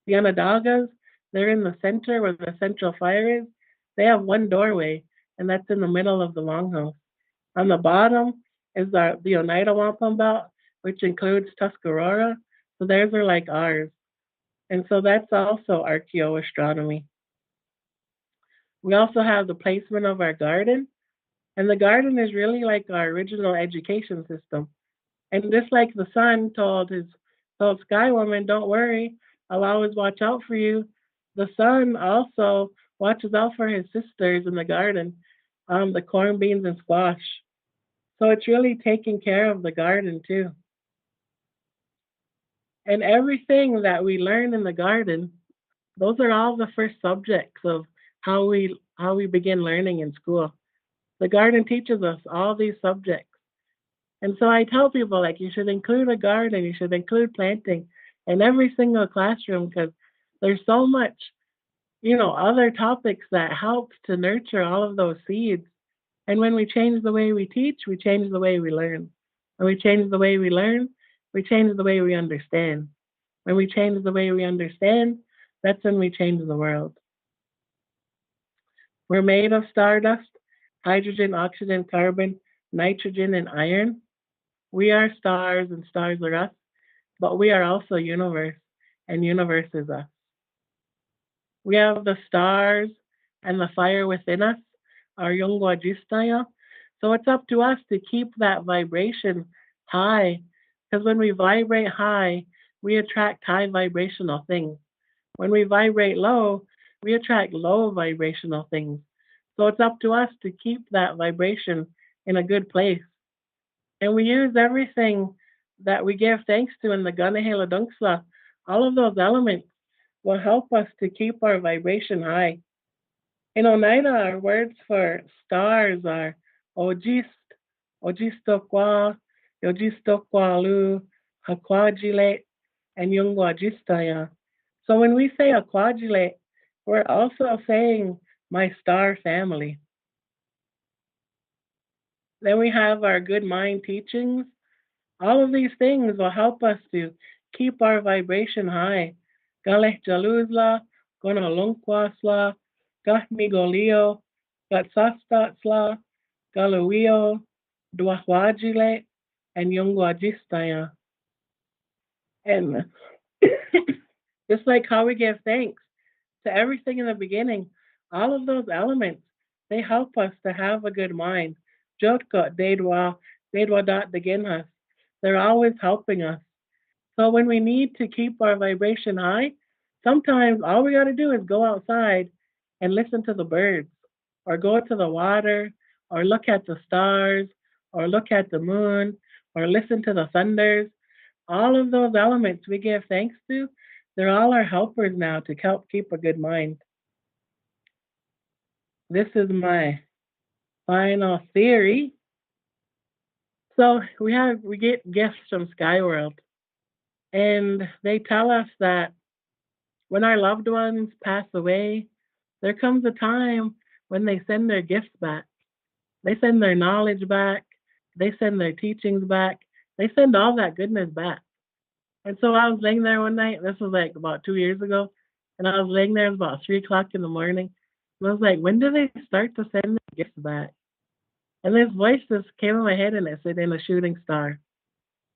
The Onondagas, they're in the center where the central fire is. They have one doorway, and that's in the middle of the longhouse. On the bottom is the Oneida Wampum Belt, which includes Tuscarora. So theirs are like ours. And so that's also archaeoastronomy. We also have the placement of our garden. And the garden is really like our original education system. And just like the sun told Sky Woman, don't worry, I'll always watch out for you. The sun also watches out for his sisters in the garden, the corn, beans, and squash. So it's really taking care of the garden too. And everything that we learn in the garden, those are all the first subjects of how we begin learning in school. The garden teaches us all these subjects. And so I tell people like you should include a garden, you should include planting in every single classroom because there's so much, other topics that help to nurture all of those seeds. And when we change the way we teach, we change the way we learn. When we change the way we learn, we change the way we understand. When we change the way we understand, that's when we change the world. We're made of stardust, hydrogen, oxygen, carbon, nitrogen, and iron. We are stars and stars are us, but we are also universe and universe is us. We have the stars and the fire within us, our Yungwa Jistaya. So it's up to us to keep that vibration high, because when we vibrate high, we attract high vibrational things. When we vibrate low, we attract low vibrational things. So it's up to us to keep that vibration in a good place. And we use everything that we give thanks to in the Ganahela Dunksla. All of those elements will help us to keep our vibration high. In Oneida, our words for stars are Ojist, Ojistokwa, Yojistokwalu, Hakwajile, and Yungwajistaya. So when we say Akwajile, we're also saying my star family. Then we have our good mind teachings. All of these things will help us to keep our vibration high. Galeh jaluzla, gonalunkwasla, gahmigolio, gatsastatsla, galuio, duahwajile, and yungwajistaya. And just like how we give thanks to everything in the beginning, all of those elements, they help us to have a good mind. Jotka, Dedwa dot beginhas. They're always helping us. So when we need to keep our vibration high, sometimes all we got to do is go outside and listen to the birds, or go to the water, or look at the stars, or look at the moon, or listen to the thunders. All of those elements we give thanks to, they're all our helpers now to help keep a good mind. This is my final theory. So we get gifts from Skyworld, and they tell us that when our loved ones pass away, there comes a time when they send their gifts back. They send their knowledge back. They send their teachings back. They send all that goodness back. And so I was laying there one night. This was like about 2 years ago. And I was laying there. It was about 3 o'clock in the morning. And I was like, when do they start to send their gifts back? And this voice just came in my head and it said, in a shooting star.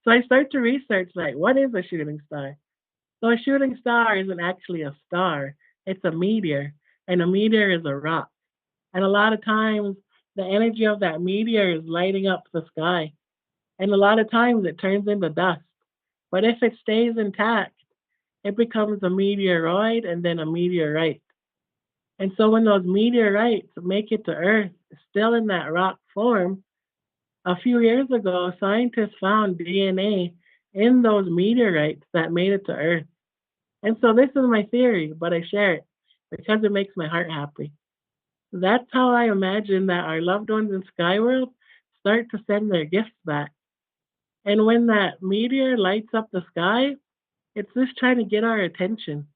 So I start to research, like, what is a shooting star? So a shooting star isn't actually a star. It's a meteor. And a meteor is a rock. And a lot of times, the energy of that meteor is lighting up the sky. And a lot of times, it turns into dust. But if it stays intact, it becomes a meteoroid and then a meteorite. And so when those meteorites make it to Earth, still in that rock form, a few years ago, scientists found DNA in those meteorites that made it to Earth. And so this is my theory, but I share it because it makes my heart happy. That's how I imagine that our loved ones in Skyworld start to send their gifts back. And when that meteor lights up the sky, it's just trying to get our attention.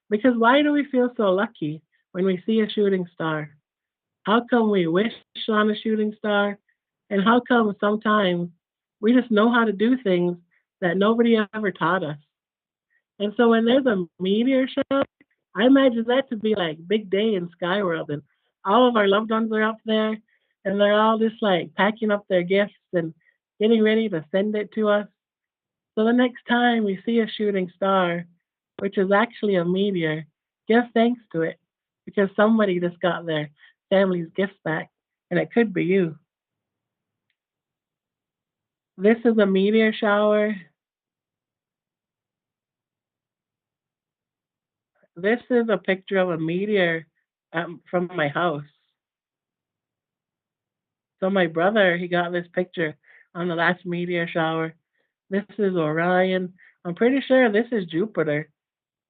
Because why do we feel so lucky when we see a shooting star? How come we wish on a shooting star? And how come sometimes we just know how to do things that nobody ever taught us? And so when there's a meteor show, I imagine that to be like big day in Skyworld, and all of our loved ones are up there, and they're all just like packing up their gifts and getting ready to send it to us. So the next time we see a shooting star, which is actually a meteor, give thanks to it because somebody just got their family's gifts back, and it could be you. This is a meteor shower. This is a picture of a meteor from my house. So my brother, he got this picture on the last meteor shower. This is Orion. I'm pretty sure this is Jupiter,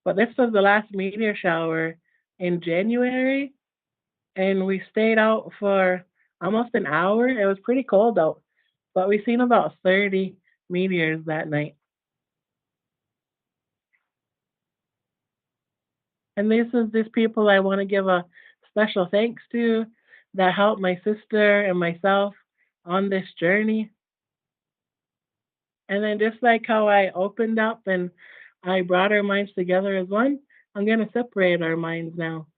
but this was the last meteor shower in January, and we stayed out for almost an hour. It was pretty cold out, but we seen about 30 meteors that night. And this is these people I want to give a special thanks to that helped my sister and myself on this journey. And then just like how I opened up and I brought our minds together as one, I'm going to separate our minds now.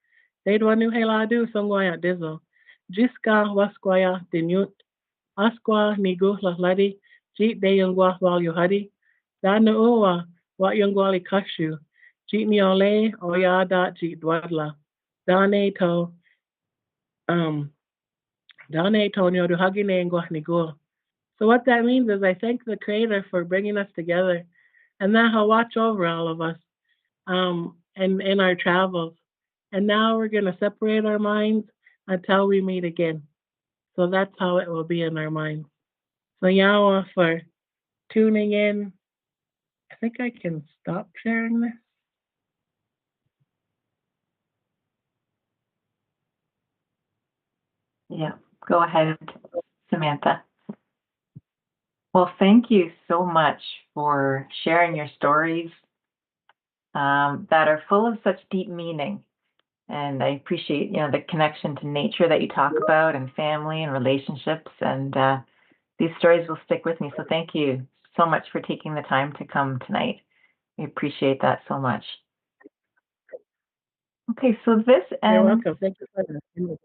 Deidwa nu heladu songwaya dizo. Jiska wasquaya dinut. Asqua nigu lahladi. Jeet de yungwa wal yuhadi. Dana uwa wat yungwali kashu. Jeet ni ole oyada jeet dwadla. Dane to um Dane to nyodu hagine ngwa nigu. So what that means is I thank the Creator for bringing us together, and that He'll watch over all of us and in our travels. And now we're going to separate our minds until we meet again. So that's how it will be in our minds. So Yawa for tuning in. I think I can stop sharing this. Yeah, go ahead, Samantha. Well, thank you so much for sharing your stories that are full of such deep meaning. And I appreciate, the connection to nature that you talk about and family and relationships. And these stories will stick with me. So thank you so much for taking the time to come tonight. We appreciate that so much. Okay, so this You're ends welcome. Thank you for the invitation.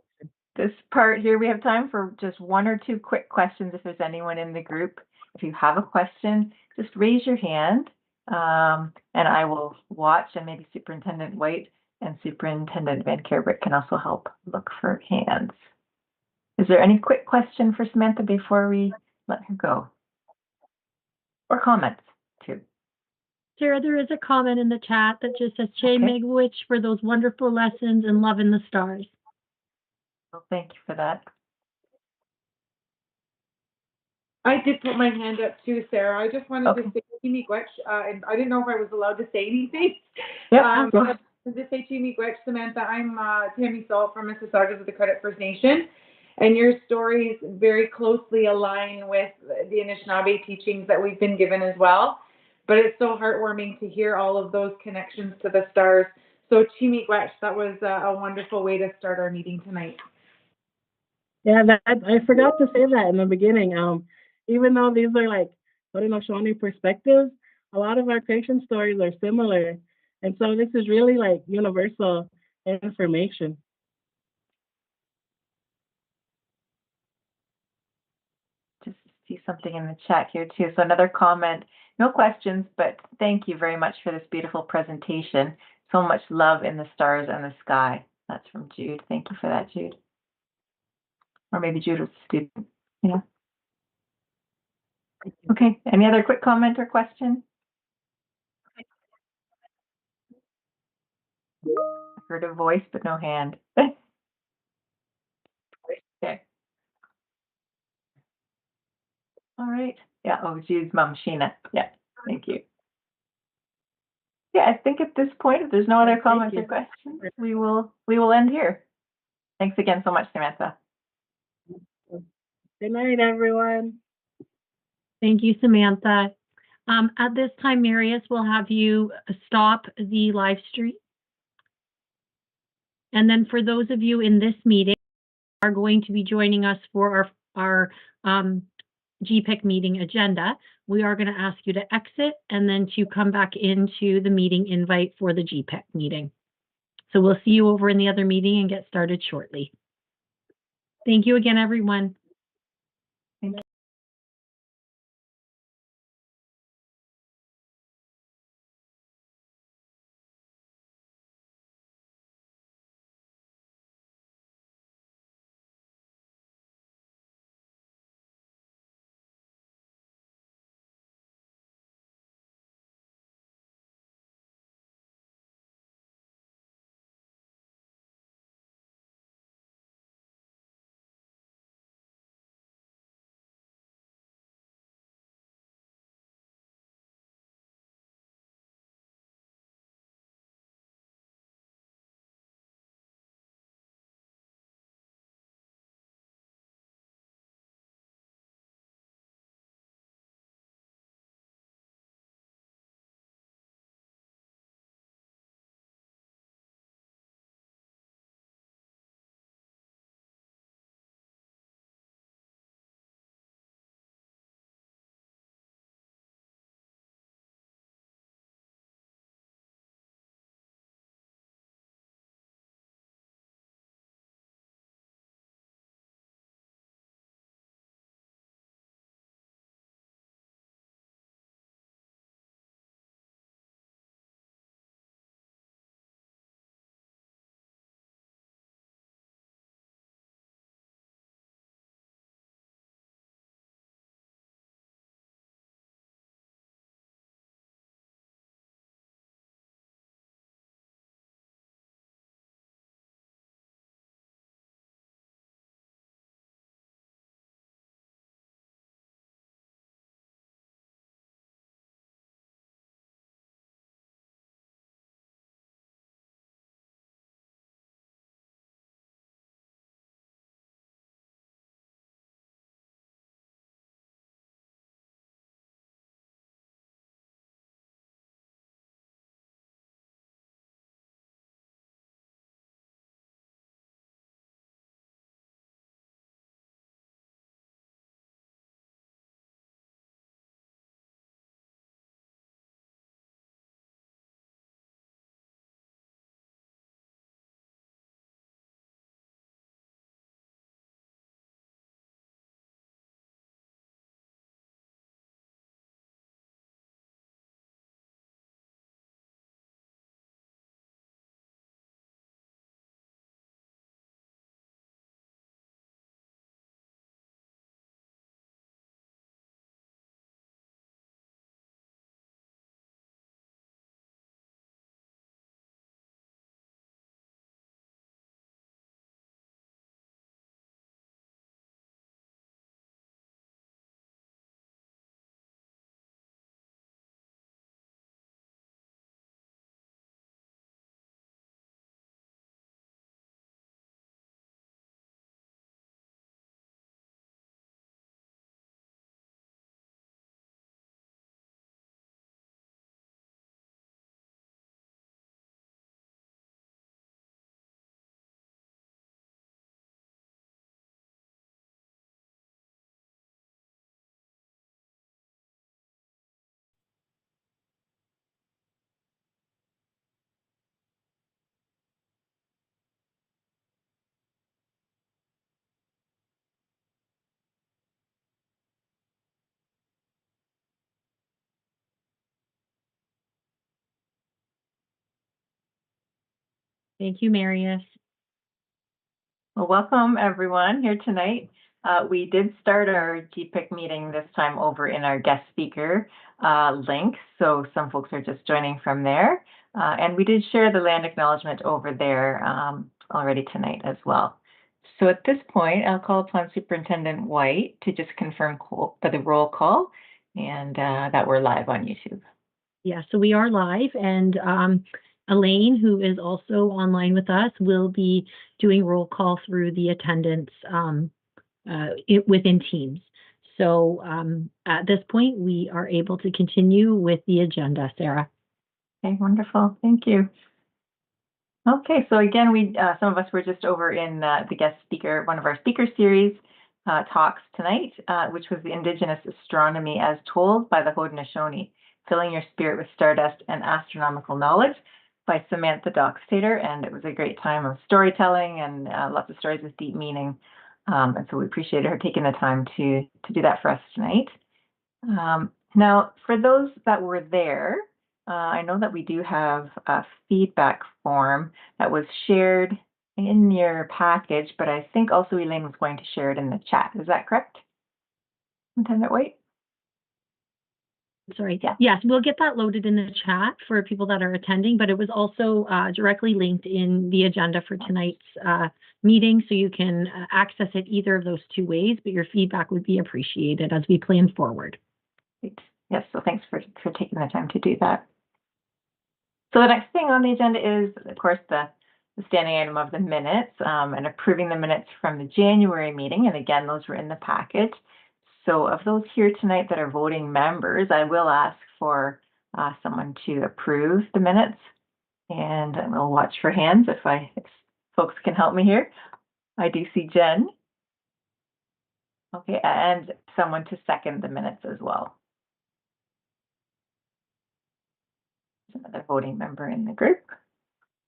this part here. We have time for just one or two quick questions if there's anyone in the group. If you have a question, just raise your hand and I will watch, and maybe Superintendent White and Superintendent Van Kerbrick can also help look for hands. Is there any quick question for Samantha before we let her go? Or comments too? Sarah, there is a comment in the chat that just says, Che Okay. Megwitch for those wonderful lessons and loving the stars. Well, thank you for that. I did put my hand up too, Sarah. I just wanted Okay. to say Chimi Gwetch, and I didn't know if I was allowed to say anything. Yeah, go ahead. To say Chimi Gwetch, Samantha, I'm Tammy Salt from Mississaugas of the Credit First Nation, and your stories very closely align with the Anishinaabe teachings that we've been given as well. But it's so heartwarming to hear all of those connections to the stars. So Chimigwech, that was a wonderful way to start our meeting tonight. Yeah, that I forgot to say that in the beginning. Even though these are like Haudenosaunee perspectives, a lot of our creation stories are similar, and so this is really like universal information. Just see something in the chat here too. So another comment, no questions, but thank you very much for this beautiful presentation. So much love in the stars and the sky. That's from Jude. Thank you for that, Jude. Or maybe Jude was a student. Yeah. Okay. Any other quick comment or question? I heard a voice, but no hand. Okay. All right. Yeah. Oh, Jude's mom, Sheena. Yeah. Thank you. Yeah, I think at this point, if there's no other Thank comments or you. questions, we will end here. Thanks again so much, Samantha. Good night, everyone. Thank you, Samantha. At this time, Marius will have you stop the live stream. And then for those of you in this meeting are going to be joining us for our GEPIC meeting agenda, we are going to ask you to exit and then to come back into the meeting invite for the GEPIC meeting. So we'll see you over in the other meeting and get started shortly. Thank you again, everyone. Thank you. Thank you, Marius. Well, welcome everyone here tonight. We did start our GPIC meeting this time over in our guest speaker link, so some folks are just joining from there. And we did share the land acknowledgement over there already tonight as well. So at this point, I'll call upon Superintendent White to just confirm for the roll call and that we're live on YouTube. Yeah, so we are live, and Elaine, who is also online with us, will be doing roll call through the attendance within Teams. So at this point, we are able to continue with the agenda, Sarah. Okay, wonderful. Thank you. Okay, so again, we some of us were just over in the guest speaker, one of our speaker series talks tonight, which was the Indigenous Astronomy as Told by the Haudenosaunee, Filling Your Spirit with Stardust and Astronomical Knowledge by Samantha Dockstader. And it was a great time of storytelling and lots of stories with deep meaning. And so we appreciate her taking the time to do that for us tonight. Now, for those that were there, I know that we do have a feedback form that was shared in your package, but I think also Elaine was going to share it in the chat. Is that correct? Superintendent White? Sorry. Yeah. Yes, we'll get that loaded in the chat for people that are attending, but it was also directly linked in the agenda for tonight's meeting, so you can access it either of those two ways, but your feedback would be appreciated as we plan forward. Great. Yes, so thanks for taking the time to do that. So the next thing on the agenda is, of course, the standing item of the minutes and approving the minutes from the January meeting. And again, those were in the package. So of those here tonight that are voting members, I will ask for someone to approve the minutes. And we'll watch for hands if folks can help me here. I do see Jen. Okay, and someone to second the minutes as well. Another voting member in the group.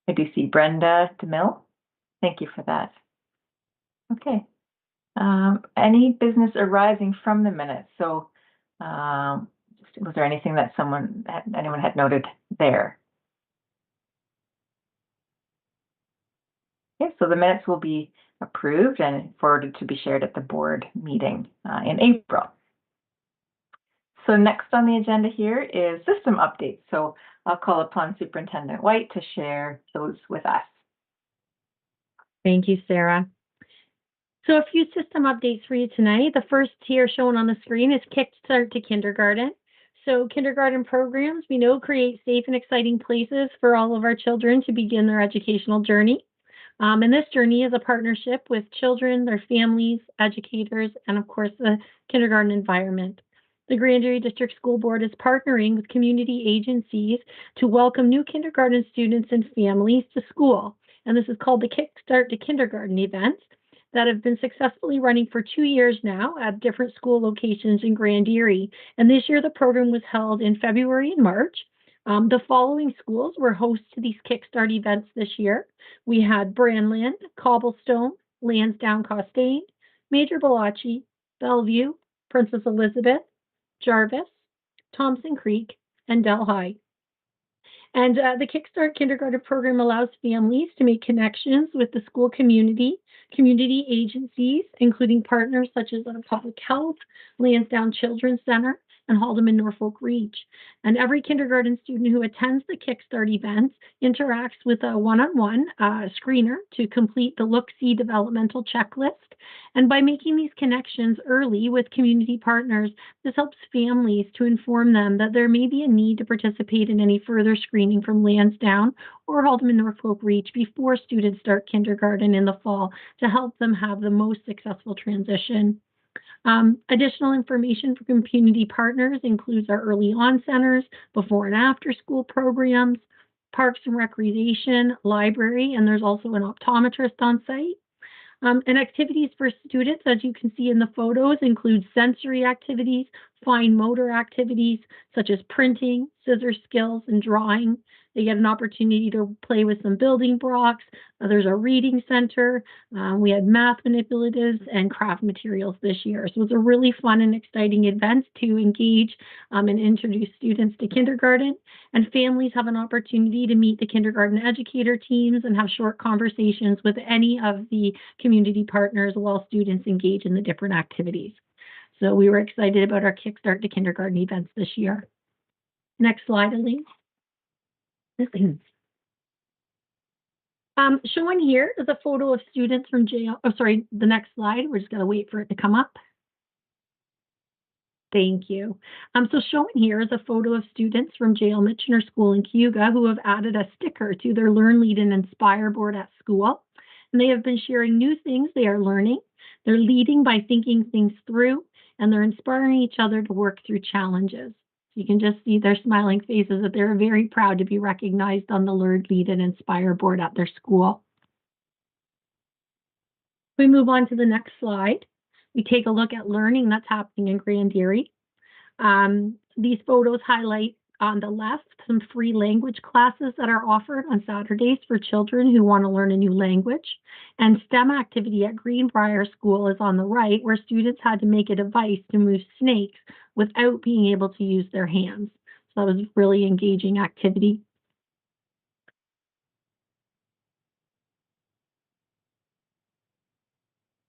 I do see Brenda DeMille. Thank you for that. Okay. Any business arising from the minutes? So was there anything that anyone had noted there? Okay, so the minutes will be approved and forwarded to be shared at the board meeting in April. So next on the agenda here is system updates. So I'll call upon Superintendent White to share those with us. Thank you, Sarah. So a few system updates for you tonight. The first here shown on the screen is Kickstart to Kindergarten. So kindergarten programs, we know, create safe and exciting places for all of our children to begin their educational journey. And this journey is a partnership with children, their families, educators, and of course the kindergarten environment. The Grand Erie District School Board is partnering with community agencies to welcome new kindergarten students and families to school. And this is called the Kickstart to Kindergarten event that have been successfully running for 2 years now at different school locations in Grand Erie. And this year the program was held in February and March. The following schools were hosts to these Kickstart events this year. We had Brandland, Cobblestone, Lansdowne Costain, Major Balachi, Bellevue, Princess Elizabeth, Jarvis, Thompson Creek, and Delhi. And the Kickstart Kindergarten program allows families to make connections with the school community agencies, including partners such as Public Health, Lansdowne Children's Center, and Haldeman Norfolk Reach. And every kindergarten student who attends the Kickstart events interacts with a one-on-one screener to complete the Look-See developmental checklist. And by making these connections early with community partners, this helps families to inform them that there may be a need to participate in any further screening from Lansdowne or Haldeman Norfolk Reach before students start kindergarten in the fall to help them have the most successful transition. Additional information from community partners includes our early on centers, before and after school programs, parks and recreation, library, and there's also an optometrist on site. And activities for students, as you can see in the photos, include sensory activities, fine motor activities, such as printing, scissor skills, and drawing. They get an opportunity to play with some building blocks. There's a reading center. We had math manipulatives and craft materials this year. So it's a really fun and exciting event to engage and introduce students to kindergarten. And families have an opportunity to meet the kindergarten educator teams and have short conversations with any of the community partners while students engage in the different activities. So we were excited about our Kickstart to Kindergarten events this year. Next slide, Elaine. Showing here is a photo of students from jail. Oh, sorry, the next slide. We're just going to wait for it to come up. Thank you. So showing here is a photo of students from J.L. Michener School in Cayuga who have added a sticker to their Learn, Lead, and Inspire board at school. And they have been sharing new things they are learning. They're leading by thinking things through, and they're inspiring each other to work through challenges. You can just see their smiling faces that they're very proud to be recognized on the Learn, Lead, and Inspire board at their school. We move on to the next slide. We take a look at learning that's happening in Grand Erie. These photos highlight on the left some free language classes that are offered on Saturdays for children who want to learn a new language. And STEM activity at Greenbrier School is on the right, where students had to make a device to move snakes without being able to use their hands. So that was a really engaging activity.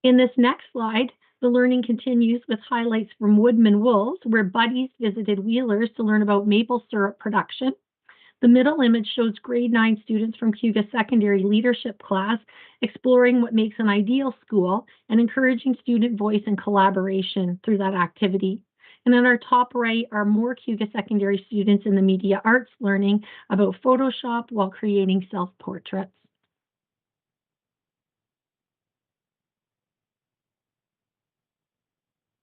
In this next slide, the learning continues with highlights from Woodman Wolves, where buddies visited Wheelers to learn about maple syrup production. The middle image shows grade 9 students from Cayuga Secondary Leadership class exploring what makes an ideal school and encouraging student voice and collaboration through that activity. And on our top right are more Cayuga Secondary students in the media arts learning about Photoshop while creating self-portraits.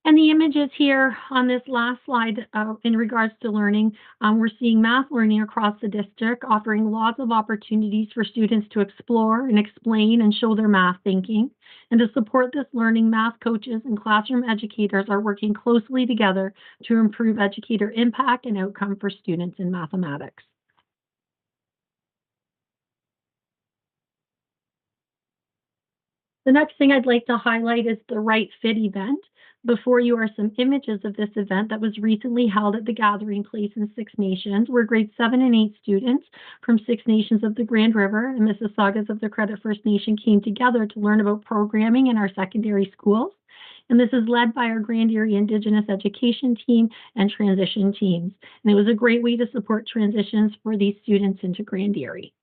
And the images here on this last slide in regards to learning, we're seeing math learning across the district, offering lots of opportunities for students to explore and explain and show their math thinking. And to support this learning, math coaches and classroom educators are working closely together to improve educator impact and outcome for students in mathematics. The next thing I'd like to highlight is the Right Fit event. Before you are some images of this event that was recently held at the Gathering Place in Six Nations, where grade 7 and 8 students from Six Nations of the Grand River and Mississaugas of the Credit First Nation came together to learn about programming in our secondary schools. And this is led by our Grand Erie Indigenous Education team and transition teams. And it was a great way to support transitions for these students into Grand Erie.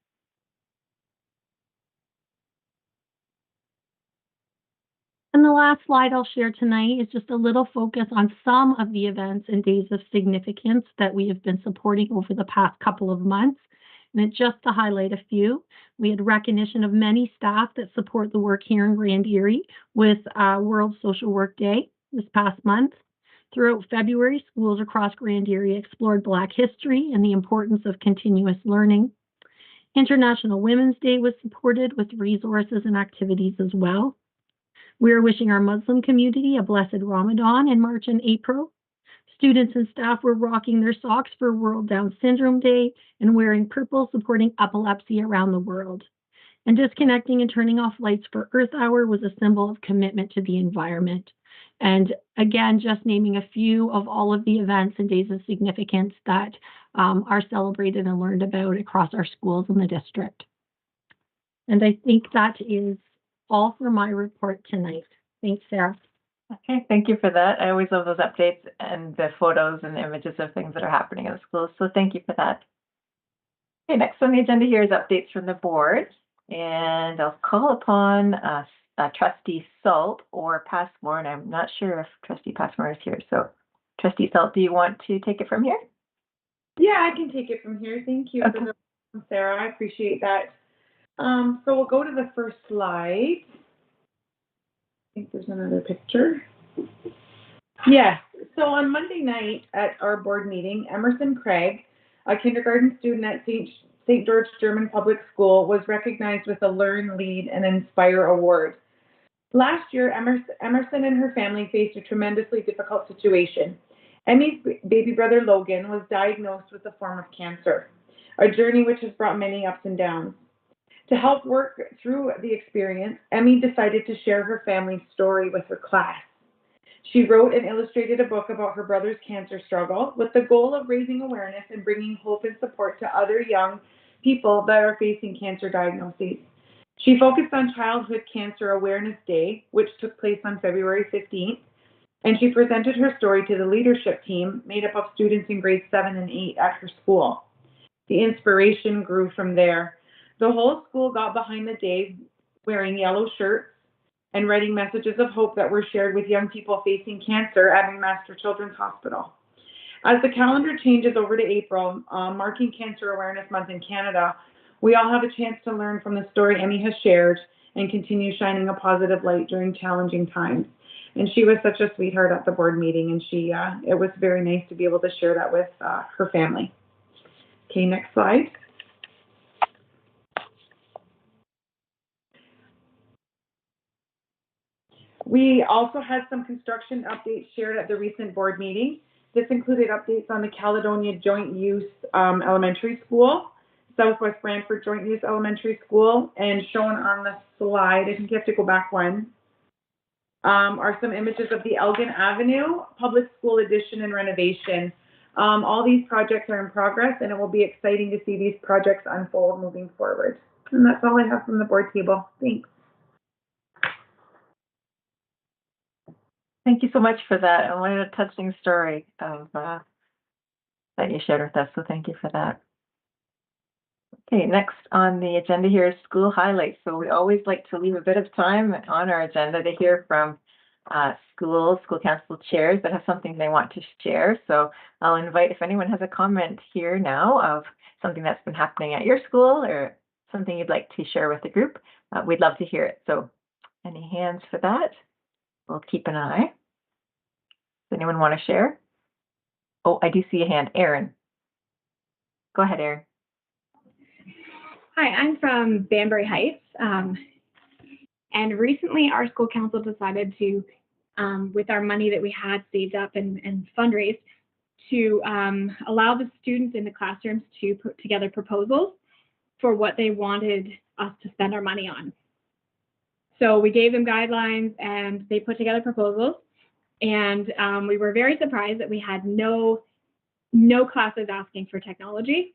And the last slide I'll share tonight is just a little focus on some of the events and days of significance that we have been supporting over the past couple of months. And just to highlight a few, we had recognition of many staff that support the work here in Grand Erie with World Social Work Day this past month. Throughout February, schools across Grand Erie explored Black history and the importance of continuous learning. International Women's Day was supported with resources and activities as well. We are wishing our Muslim community a blessed Ramadan in March and April. Students and staff were rocking their socks for World Down Syndrome Day and wearing purple, supporting epilepsy around the world. And disconnecting and turning off lights for Earth Hour was a symbol of commitment to the environment. And again, just naming a few of all of the events and days of significance that are celebrated and learned about across our schools in the district. And I think that is all for my report tonight. Thanks, Sarah. Okay, thank you for that. I always love those updates and the photos and images of things that are happening in the schools, so thank you for that. Okay, next on the agenda here is updates from the board, and I'll call upon Trustee Salt or Passmore, and I'm not sure if Trustee Passmore is here, so Trustee Salt, do you want to take it from here? Yeah, I can take it from here. Thank you, Okay. for the, Sarah. I appreciate that. So we'll go to the first slide. I think there's another picture. Yes. So on Monday night at our board meeting, Emerson Craig, a kindergarten student at St. George German Public School, was recognized with a Learn, Lead, and Inspire award. Last year, Emerson and her family faced a tremendously difficult situation. Emmy's baby brother Logan was diagnosed with a form of cancer. a journey which has brought many ups and downs. To help work through the experience, Emmy decided to share her family's story with her class. She wrote and illustrated a book about her brother's cancer struggle with the goal of raising awareness and bringing hope and support to other young people that are facing cancer diagnoses. She focused on Childhood Cancer Awareness Day, which took place on February 15th, and she presented her story to the leadership team made up of students in grades 7 and 8 at her school. The inspiration grew from there. The whole school got behind the day, wearing yellow shirts and writing messages of hope that were shared with young people facing cancer at McMaster Children's Hospital. As the calendar changes over to April, marking Cancer Awareness Month in Canada, we all have a chance to learn from the story Emmy has shared and continue shining a positive light during challenging times. And she was such a sweetheart at the board meeting, and it was very nice to be able to share that with her family. Okay, next slide. We also had some construction updates shared at the recent board meeting. This included updates on the Caledonia Joint Use Elementary School, Southwest Brantford Joint Use Elementary School, and shown on the slide, I think you have to go back one, are some images of the Elgin Avenue Public School addition and renovation. All these projects are in progress, and it will be exciting to see these projects unfold moving forward. And that's all I have from the board table. Thanks. Thank you so much for that. And what a touching story of that you shared with us. So thank you for that. Okay, next on the agenda here is school highlights. So we always like to leave a bit of time on our agenda to hear from school council chairs that have something they want to share. So I'll invite if anyone has a comment here now of something that's been happening at your school or something you'd like to share with the group. We'd love to hear it. So any hands for that? We'll keep an eye. Does anyone want to share? Oh, I do see a hand. Erin. Go ahead, Erin. Hi, I'm from Banbury Heights. And recently our school council decided to, with our money that we had saved up and fundraised, to allow the students in the classrooms to put together proposals for what they wanted us to spend our money on. So we gave them guidelines and they put together proposals. And we were very surprised that we had no classes asking for technology.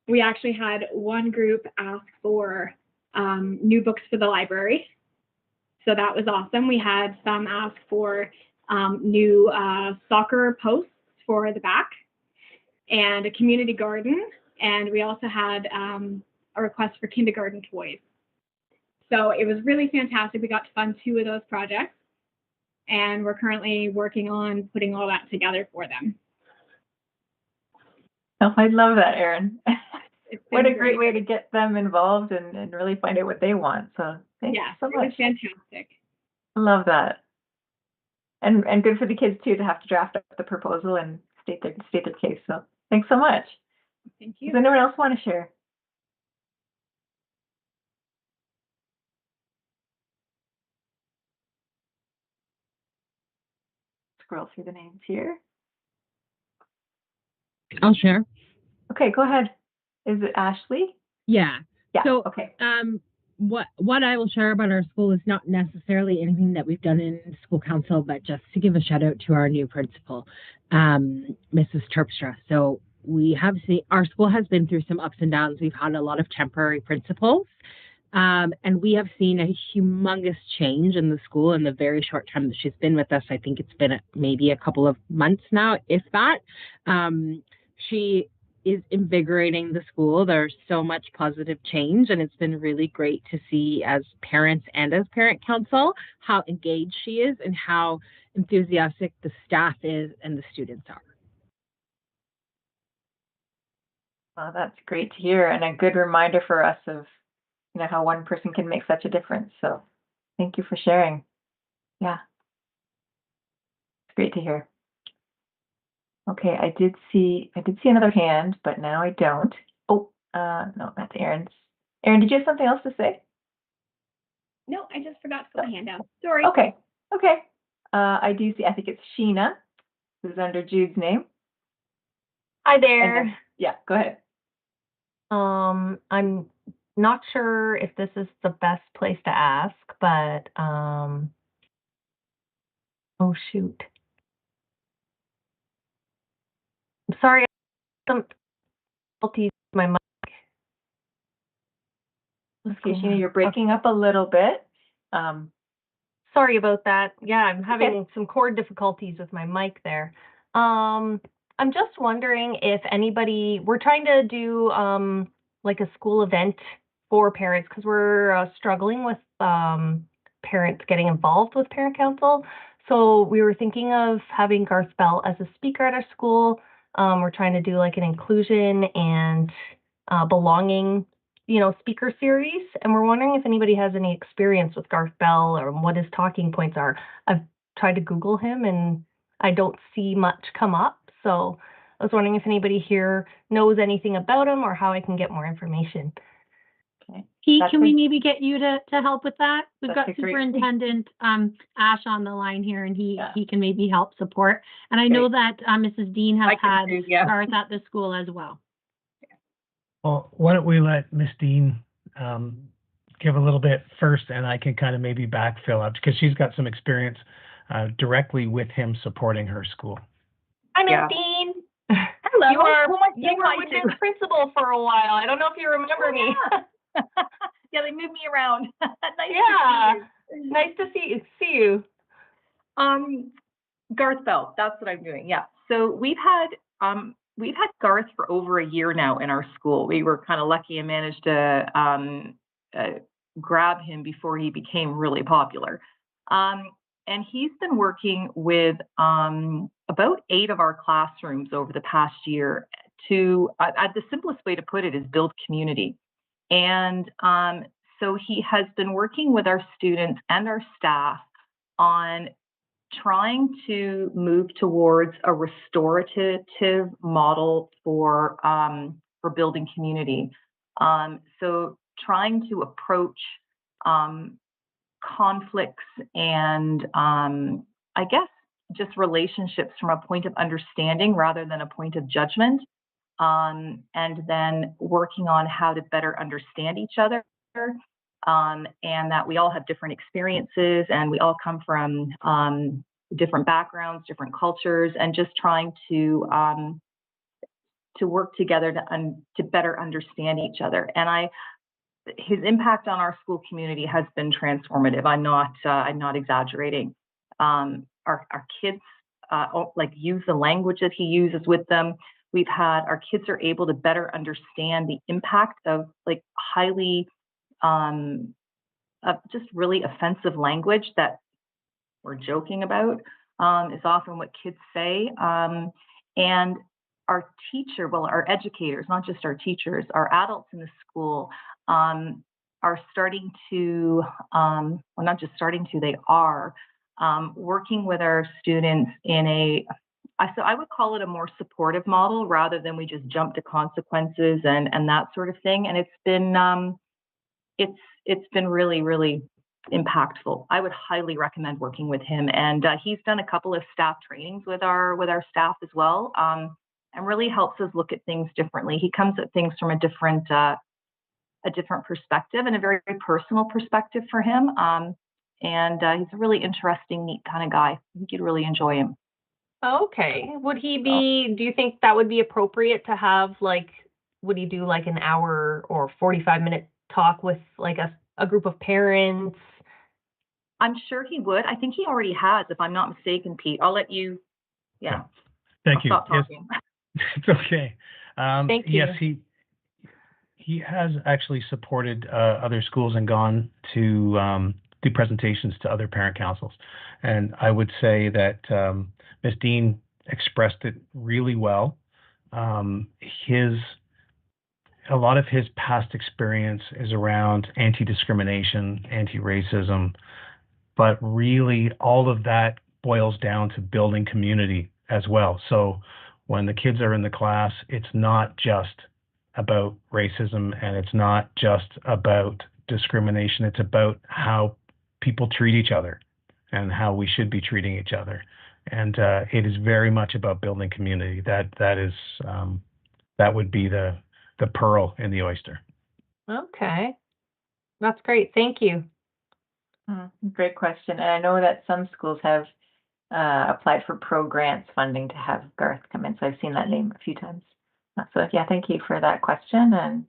We actually had one group ask for new books for the library. So that was awesome. We had some ask for new soccer posts for the back and a community garden. And we also had a request for kindergarten toys. So it was really fantastic. We got to fund 2 of those projects. And we're currently working on putting all that together for them. Oh, I love that, Erin. What a great way great to get them involved and really find out what they want. So thank you so much. It was fantastic. I love that. And good for the kids too to have to draft up the proposal and state their case. So thanks so much. Thank you. Does anyone else want to share? Scroll through the names here. I'll share. Okay, go ahead. Is it Ashley? Yeah. Yeah. So, okay. What I will share about our school is not necessarily anything that we've done in school council, but just to give a shout out to our new principal, Mrs. Terpstra. So we have seen our school has been through some ups and downs. We've had a lot of temporary principals. And we have seen a humongous change in the school in the very short time that she's been with us. I think it's been maybe a couple of months now, if that. She is invigorating the school. There's so much positive change, and it's been really great to see as parents and as parent council how engaged she is and how enthusiastic the staff is and the students are. Well, that's great to hear, and a good reminder for us of how one person can make such a difference. So thank you for sharing. Yeah. It's great to hear. Okay, I did see another hand, but now I don't. Oh, no, that's Erin's. Erin, did you have something else to say? No, I just forgot to put my hand down. Sorry. Okay. I do see, I think it's Sheena, who's under Jude's name. Hi there. Yeah, go ahead. I'm not sure if this is the best place to ask, but oh shoot. I'm sorry, some difficulties with my mic. Okay, you're breaking up a little bit. Sorry about that. Yeah, I'm having some cord difficulties with my mic there. I'm just wondering if anybody, we're trying to do like a school event for parents because we're struggling with parents getting involved with parent council. So we were thinking of having Garth Bell as a speaker at our school. We're trying to do like an inclusion and belonging speaker series, and we're wondering if anybody has any experience with Garth Bell or what his talking points are. I've tried to Google him and I don't see much come up, so I was wondering if anybody here knows anything about him or how I can get more information. Okay. Pete, can we maybe get you to help with that? We've got That's a great- Superintendent Ash on the line here, and he can maybe help support. And I Great. know that Mrs. Dean has had yeah. Garth at the school as well. Well, why don't we let Miss Dean give a little bit first, and I can kind of maybe backfill up because she's got some experience directly with him supporting her school. Hi, Miss Yeah. Dean. Hello. You were Who am I you saying were hi with to? this principal for a while. I don't know if you remember me. Yeah, they moved me around. Nice Yeah. to see you. Nice to see you. Garth Bell, that's what I'm doing. Yeah. So we've had Garth for over a year now in our school. We were kind of lucky and managed to grab him before he became really popular. And he's been working with about 8 of our classrooms over the past year to, the simplest way to put it is build community. And so he has been working with our students and our staff on trying to move towards a restorative model for building community. So trying to approach conflicts and I guess just relationships from a point of understanding rather than a point of judgment, and then working on how to better understand each other, and that we all have different experiences and we all come from different backgrounds, different cultures, and just trying to work together to better understand each other. And his impact on our school community has been transformative. I'm not exaggerating. Our kids like use the language that he uses with them. Our kids are able to better understand the impact of like highly just really offensive language that we're joking about is often what kids say. And our educators, not just our teachers, our adults in the school are starting to, well, not just starting to, they are working with our students in so I would call it a more supportive model rather than we just jump to consequences and that sort of thing. And it's been really, really impactful. I would highly recommend working with him. And he's done a couple of staff trainings with our staff as well, and really helps us look at things differently. He comes at things from a different perspective and a very, very personal perspective for him. And he's a really interesting, neat kind of guy. I think you'd really enjoy him. Okay. Would he be, do you think that would be appropriate to have, like, would he do like an hour or 45-minute talk with like a group of parents? I'm sure he would. I think he already has, if I'm not mistaken, Pete. I'll let you, yeah. Thank you. Stop talking. Yes. It's okay. Thank you. Yes, he has actually supported other schools and gone to do presentations to other parent councils. And I would say that Ms. Dean expressed it really well. A lot of his past experience is around anti-discrimination, anti-racism, but really all of that boils down to building community as well. So when the kids are in the class, it's not just about racism and it's not just about discrimination. It's about how people treat each other and how we should be treating each other. And it is very much about building community. That would be the the pearl in the oyster. Okay. That's great. Thank you. Great question. And I know that some schools have applied for pro-grants funding to have Garth come in. So I've seen that name a few times. So yeah, thank you for that question. And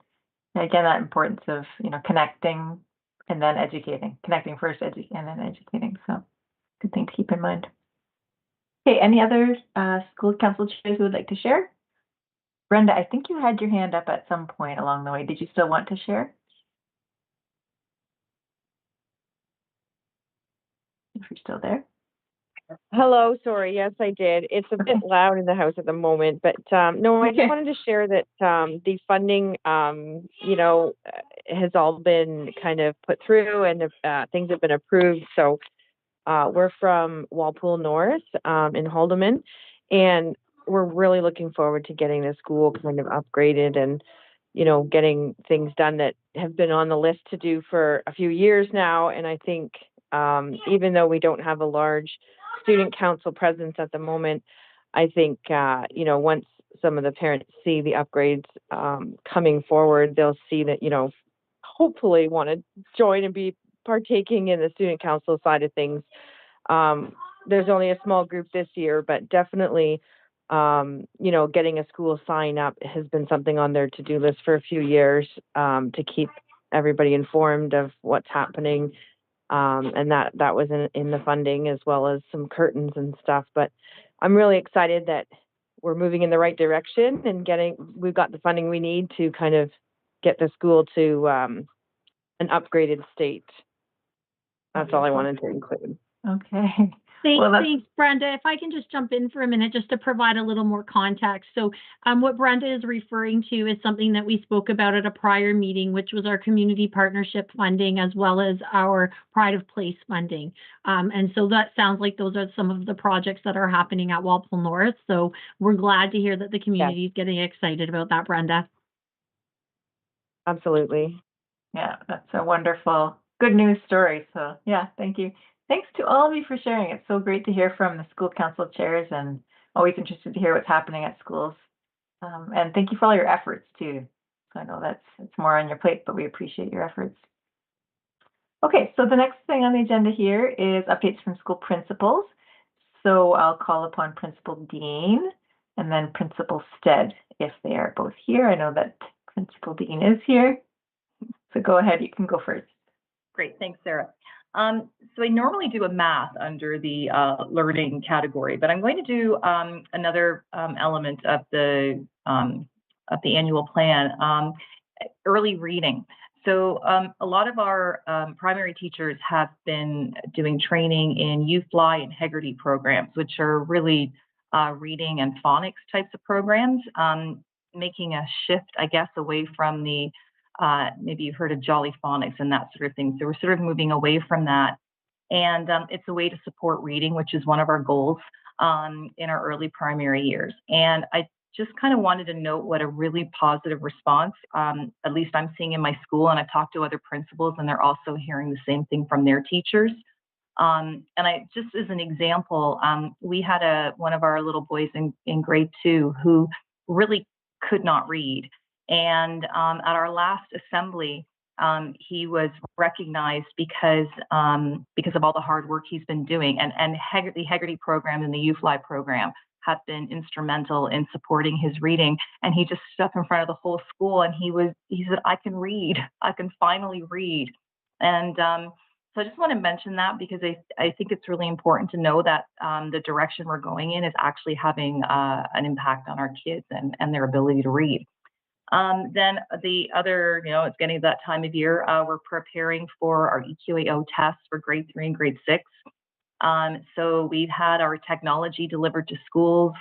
again, that importance of, connecting and then educating. Connecting first, and then educating. So good thing to keep in mind. Okay, any other school council chairs who would like to share? Brenda, I think you had your hand up at some point along the way. Did you still want to share? If you're still there. Hello, sorry. Yes, I did. It's a bit loud in the house at the moment, but no, I just wanted to share that the funding, has all been kind of put through and things have been approved. So we're from Walpole North in Haldeman, and we're really looking forward to getting the school kind of upgraded and, getting things done that have been on the list to do for a few years now. And I think even though we don't have a large student council presence at the moment, I think, once some of the parents see the upgrades coming forward, they'll see that, hopefully want to join and be partaking in the student council side of things. There's only a small group this year, but definitely, getting a school sign up has been something on their to-do list for a few years to keep everybody informed of what's happening. And that was in the funding as well as some curtains and stuff. But I'm really excited that we're moving in the right direction and we've got the funding we need to kind of get the school to an upgraded state. That's all I wanted to include. Okay. Thanks, Brenda. If I can just jump in for a minute, just to provide a little more context. So what Brenda is referring to is something that we spoke about at a prior meeting, which was our community partnership funding, as well as our Pride of Place funding. And so that sounds like those are some of the projects that are happening at Walpole North. So we're glad to hear that the community is getting excited about that, Brenda. Absolutely. Yeah, that's a wonderful, good news story. So yeah, thank you. Thanks to all of you for sharing. It's so great to hear from the school council chairs, and always interested to hear what's happening at schools. And thank you for all your efforts too. So I know it's more on your plate, but we appreciate your efforts. Okay, so the next thing on the agenda here is updates from school principals. So I'll call upon Principal Dean and then Principal Stead if they are both here. I know that Principal Dean is here. So go ahead, you can go first. Great, thanks, Sarah. So I normally do a math under the learning category, but I'm going to do another element of the annual plan, early reading. So a lot of our primary teachers have been doing training in UFly and Heggerty programs, which are really reading and phonics types of programs, making a shift, I guess, away from the maybe you've heard of Jolly Phonics and that sort of thing. So we're sort of moving away from that. And it's a way to support reading, which is one of our goals in our early primary years. And I just kind of wanted to note what a really positive response, at least I'm seeing in my school, and I've talked to other principals and they're also hearing the same thing from their teachers. And I just as an example, we had one of our little boys in grade 2 who really could not read. And at our last assembly, he was recognized because of all the hard work he's been doing. And the Heggerty program and the UFly program have been instrumental in supporting his reading. And he just stood up in front of the whole school and he said, I can read. I can finally read. And so I just want to mention that because I think it's really important to know that the direction we're going in is actually having an impact on our kids and their ability to read. Then the other, it's getting to that time of year, we're preparing for our EQAO tests for grade 3 and grade 6. So we've had our technology delivered to schools,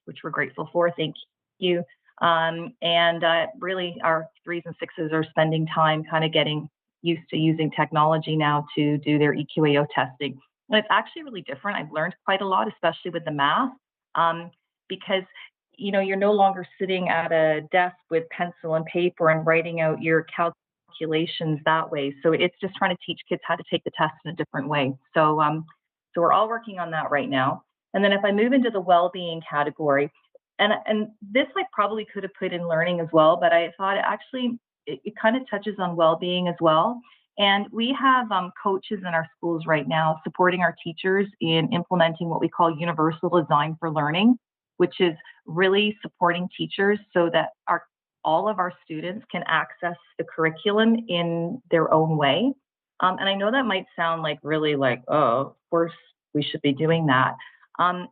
which we're grateful for. Thank you. And really our 3s and 6s are spending time kind of getting used to using technology now to do their EQAO testing. And it's actually really different. I've learned quite a lot, especially with the math, because you're no longer sitting at a desk with pencil and paper and writing out your calculations that way. So it's just trying to teach kids how to take the test in a different way. So we're all working on that right now. And then if I move into the well-being category, and this I probably could have put in learning as well, but I thought it kind of touches on well-being as well. And we have coaches in our schools right now supporting our teachers in implementing what we call universal design for learning, which is really supporting teachers so that all of our students can access the curriculum in their own way. And I know that might sound like really like, oh, of course we should be doing that. And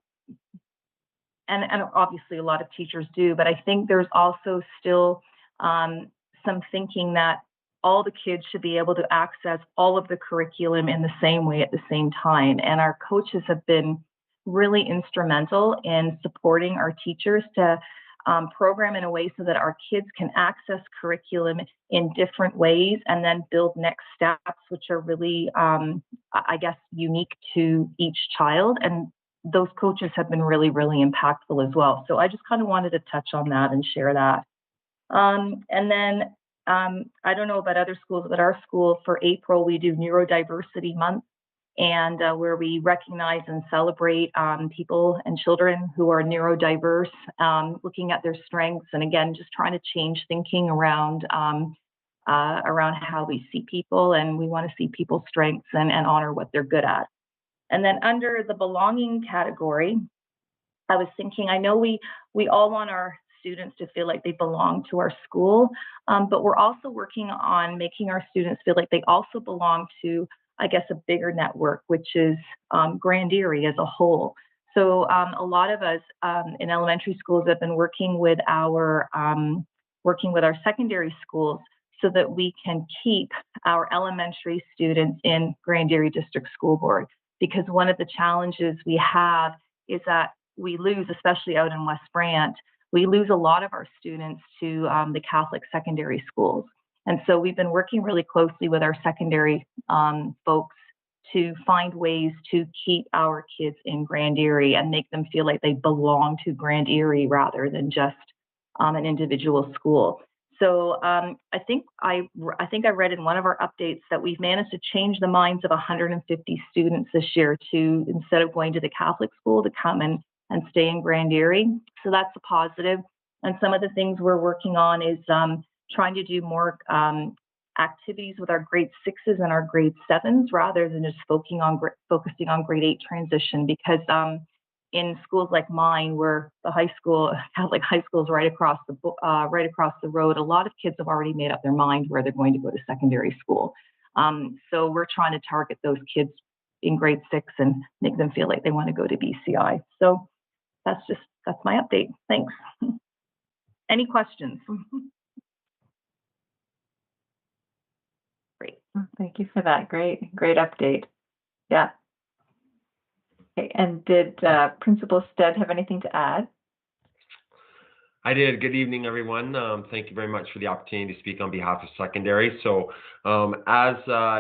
obviously a lot of teachers do, but I think there's also still some thinking that all the kids should be able to access all of the curriculum in the same way at the same time. And our coaches have been really instrumental in supporting our teachers to program in a way so that our kids can access curriculum in different ways and then build next steps, which are really, I guess, unique to each child. And those coaches have been really, really impactful as well. So I just kind of wanted to touch on that and share that. And then I don't know about other schools, but our school for April, we do Neurodiversity Month, and where we recognize and celebrate people and children who are neurodiverse, looking at their strengths, and again, just trying to change thinking around how we see people, and we want to see people's strengths and honor what they're good at. And then under the belonging category, I was thinking, I know we all want our students to feel like they belong to our school, but we're also working on making our students feel like they also belong to, I guess, a bigger network, which is Grand Erie as a whole. So a lot of us in elementary schools have been working with our secondary schools so that we can keep our elementary students in Grand Erie District School Board. Because one of the challenges we have is that we lose, especially out in West Brant, we lose a lot of our students to the Catholic secondary schools. And so we've been working really closely with our secondary folks to find ways to keep our kids in Grand Erie and make them feel like they belong to Grand Erie rather than just an individual school. So I think I read in one of our updates that we've managed to change the minds of 150 students this year to, instead of going to the Catholic school, to come and stay in Grand Erie. So that's a positive. And some of the things we're working on is trying to do more activities with our grade 6s and our grade 7s rather than just focusing on grade 8 transition, because in schools like mine, where the Catholic high school is right across the road, a lot of kids have already made up their mind where they're going to go to secondary school. So we're trying to target those kids in grade 6 and make them feel like they want to go to BCI. So that's my update. Thanks. Any questions? Great. Thank you for that. Great update. Yeah. Okay. And did Principal Stead have anything to add? I did. Good evening, everyone. Thank you very much for the opportunity to speak on behalf of secondary. So as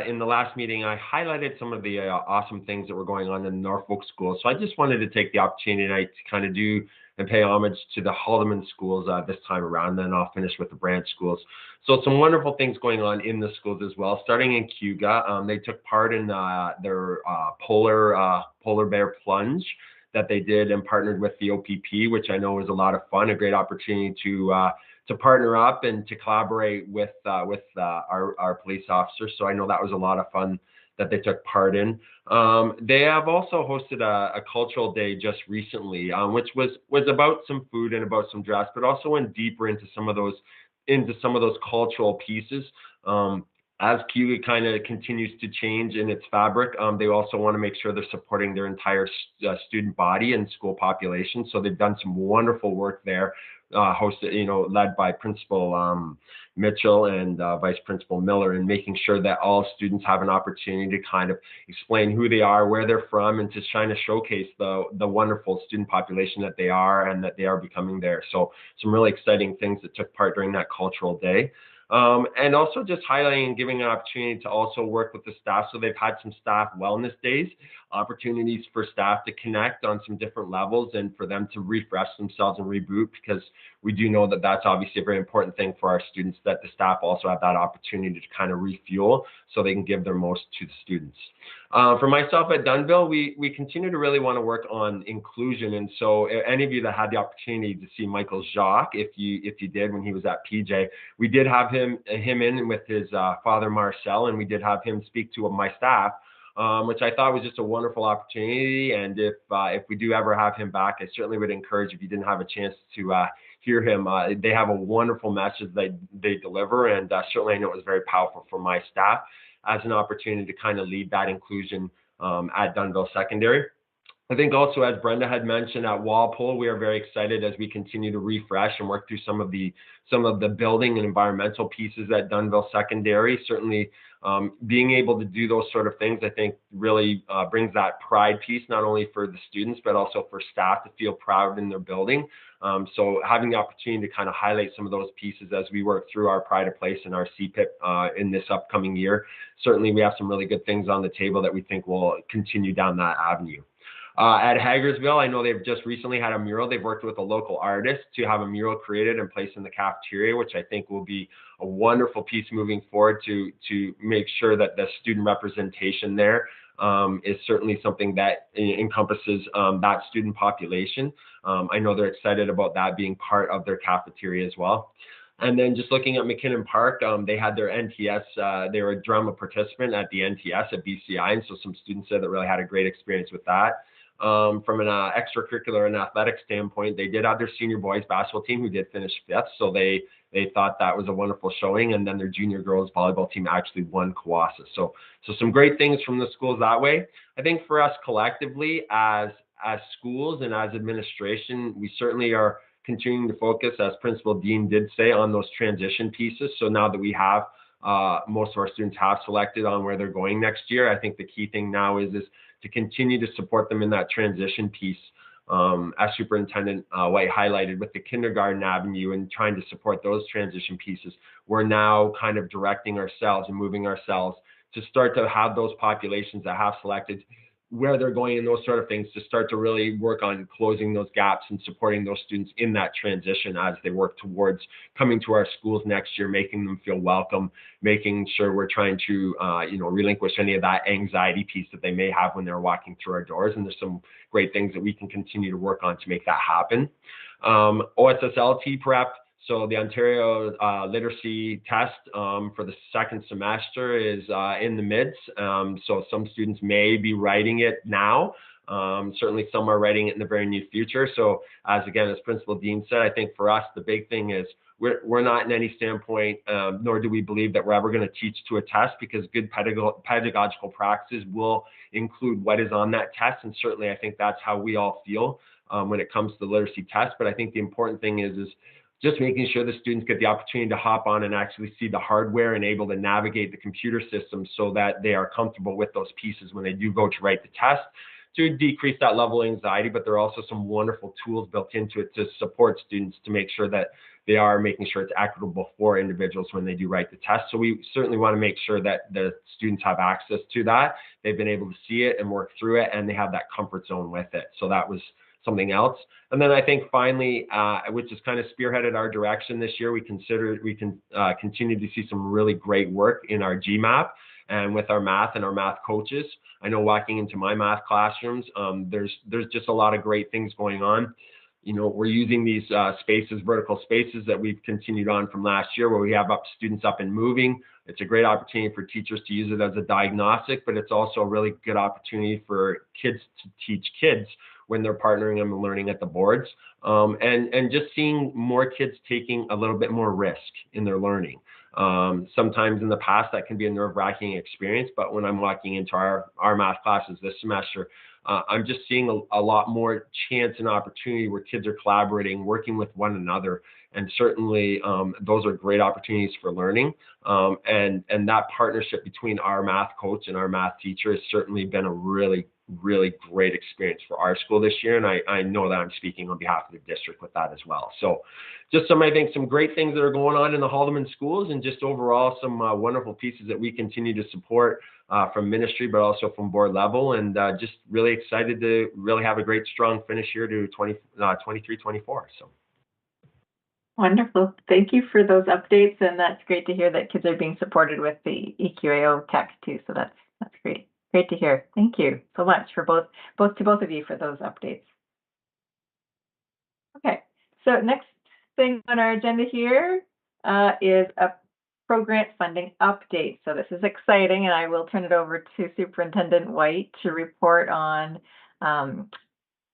in the last meeting, I highlighted some of the awesome things that were going on in Norfolk schools. So I just wanted to take the opportunity tonight to kind of do and pay homage to the Haldeman schools this time around. Then I'll finish with the branch schools. So some wonderful things going on in the schools as well. Starting in Cayuga, they took part in their polar bear plunge that they did and partnered with the OPP, which I know was a lot of fun, a great opportunity to partner up and to collaborate with our police officers. So I know that was a lot of fun that they took part in. They have also hosted a cultural day just recently, which was about some food and about some dress, but also went deeper into some of those cultural pieces. As Cayuga kind of continues to change in its fabric, they also want to make sure they're supporting their entire student body and school population. So they've done some wonderful work there, led by Principal Mitchell and Vice Principal Miller, in making sure that all students have an opportunity to kind of explain who they are, where they're from, and just trying to showcase the wonderful student population that they are and that they are becoming there. So some really exciting things that took part during that cultural day. And also just highlighting and giving an opportunity to also work with the staff. So they've had some staff wellness days opportunities for staff to connect on some different levels and for them to refresh themselves and reboot, because we do know that that's obviously a very important thing for our students, that the staff also have that opportunity to kind of refuel so they can give their most to the students. For myself at Dunnville, we continue to really want to work on inclusion. And so any of you that had the opportunity to see Michael Jacques, if you did when he was at PJ, we did have him in with his father Marcel, and we did have him speak to my staff, which I thought was just a wonderful opportunity. And if we do ever have him back, I certainly would encourage, if you didn't have a chance to hear him, they have a wonderful message they deliver, and certainly I know it was very powerful for my staff as an opportunity to kind of lead that inclusion at Dunnville Secondary. I think also, as Brenda had mentioned, at Walpole, we are very excited as we continue to refresh and work through some of the building and environmental pieces at Dunnville Secondary. Certainly, being able to do those sort of things, I think, really brings that pride piece, not only for the students, but also for staff to feel proud in their building. So having the opportunity to kind of highlight some of those pieces as we work through our Pride of Place and our CPIP in this upcoming year, certainly we have some really good things on the table that we think will continue down that avenue. At Hagersville, I know they've just recently had a mural. They've worked with a local artist to have a mural created and placed in the cafeteria, which I think will be a wonderful piece moving forward to make sure that the student representation there is certainly something that encompasses that student population. I know they're excited about that being part of their cafeteria as well. And then just looking at McKinnon Park, they had their NTS, they were a drama participant at the NTS at BCI, and so some students said that really had a great experience with that. From an extracurricular and athletic standpoint, they did have their senior boys basketball team who did finish 5th, so they thought that was a wonderful showing, and then their junior girls volleyball team actually won Kawasa. So some great things from the schools that way. I think for us collectively as schools and as administration, we certainly are continuing to focus, as Principal Dean did say, on those transition pieces. So now that we have most of our students have selected on where they're going next year, I think the key thing now is to continue to support them in that transition piece. As Superintendent White highlighted with the kindergarten avenue and trying to support those transition pieces, we're now kind of directing ourselves and moving ourselves to start to have those populations that have selected where they're going and those sort of things, to start to really work on closing those gaps and supporting those students in that transition as they work towards coming to our schools next year, making them feel welcome, making sure we're trying to relinquish any of that anxiety piece that they may have when they're walking through our doors. And there's some great things that we can continue to work on to make that happen. OSSLT prep. So the Ontario literacy test for the second semester is in the midst. So some students may be writing it now. Certainly some are writing it in the very near future. So as Principal Dean said, I think for us, the big thing is we're not in any standpoint, nor do we believe that we're ever going to teach to a test, because good pedagogical practices will include what is on that test. And certainly I think that's how we all feel when it comes to the literacy test. But I think the important thing is just making sure the students get the opportunity to hop on and actually see the hardware and able to navigate the computer system so that they are comfortable with those pieces when they do go to write the test, to decrease that level of anxiety. But there are also some wonderful tools built into it to support students to make sure that they are making sure it's equitable for individuals when they do write the test. So we certainly want to make sure that the students have access to that. They've been able to see it and work through it, and they have that comfort zone with it. So that was something else. And then I think finally, which has kind of spearheaded our direction this year, we can continue to see some really great work in our GMAP and with our math and our math coaches. I know walking into my math classrooms, there's just a lot of great things going on. We're using these spaces, vertical spaces that we've continued on from last year, where we have students up and moving. It's a great opportunity for teachers to use it as a diagnostic, but it's also a really good opportunity for kids to teach kids when they're partnering and learning at the boards, and just seeing more kids taking a little bit more risk in their learning. Sometimes in the past that can be a nerve-wracking experience, but when I'm walking into our math classes this semester, I'm just seeing a lot more chance and opportunity where kids are collaborating, working with one another. And certainly those are great opportunities for learning. And that partnership between our math coach and our math teacher has certainly been a really great experience for our school this year. And I know that I'm speaking on behalf of the district with that as well. So just I think some great things that are going on in the Haldeman schools, and just overall some wonderful pieces that we continue to support from ministry, but also from board level, and just really excited to really have a great, strong finish here to 23-24. So. Wonderful. Thank you for those updates, and that's great to hear that kids are being supported with the EQAO tech too. So that's great. Great to hear. Thank you so much for both of you for those updates. Okay, so next thing on our agenda here is a pro-grant funding update. So this is exciting, and I will turn it over to Superintendent White to report on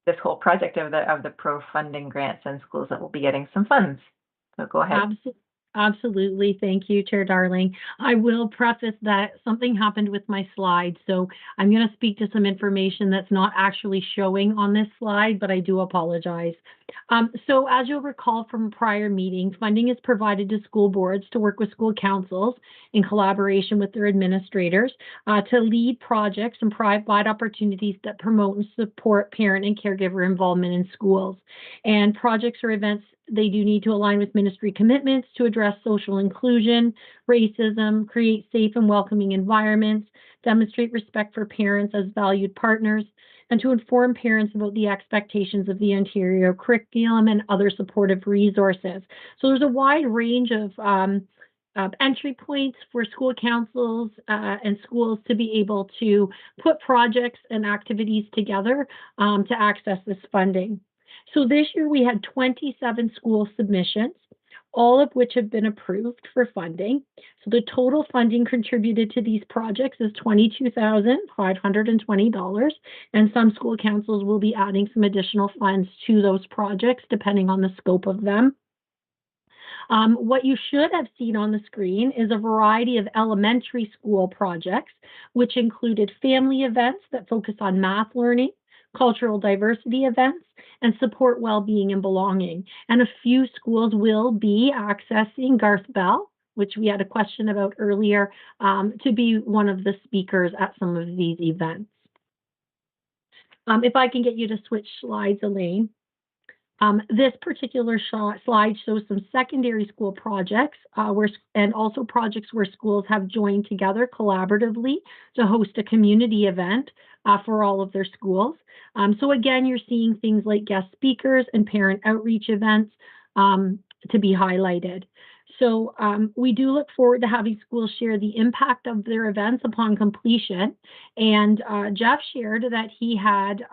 this whole project of the pro-funding grants and schools that will be getting some funds. So go ahead. Absolutely. Thank you, Chair Darling. I will preface that something happened with my slide, so I'm going to speak to some information that's not actually showing on this slide, but I do apologize. So as you'll recall from a prior meeting, funding is provided to school boards to work with school councils in collaboration with their administrators to lead projects and provide opportunities that promote and support parent and caregiver involvement in schools. And projects or events, they do need to align with ministry commitments to address social inclusion, racism, create safe and welcoming environments, demonstrate respect for parents as valued partners, and to inform parents about the expectations of the Ontario curriculum and other supportive resources. So there's a wide range of entry points for school councils and schools to be able to put projects and activities together to access this funding. So this year we had 27 school submissions, all of which have been approved for funding. So the total funding contributed to these projects is $22,520, and some school councils will be adding some additional funds to those projects depending on the scope of them. What you should have seen on the screen is a variety of elementary school projects, which included family events that focus on math learning, cultural diversity events, and support well-being and belonging. And a few schools will be accessing Garth Bell, which we had a question about earlier, to be one of the speakers at some of these events. If I can get you to switch slides, Elaine. This particular slide shows some secondary school projects and also projects where schools have joined together collaboratively to host a community event for all of their schools. So again, you're seeing things like guest speakers and parent outreach events to be highlighted. So we do look forward to having schools share the impact of their events upon completion. And Jeff shared that he had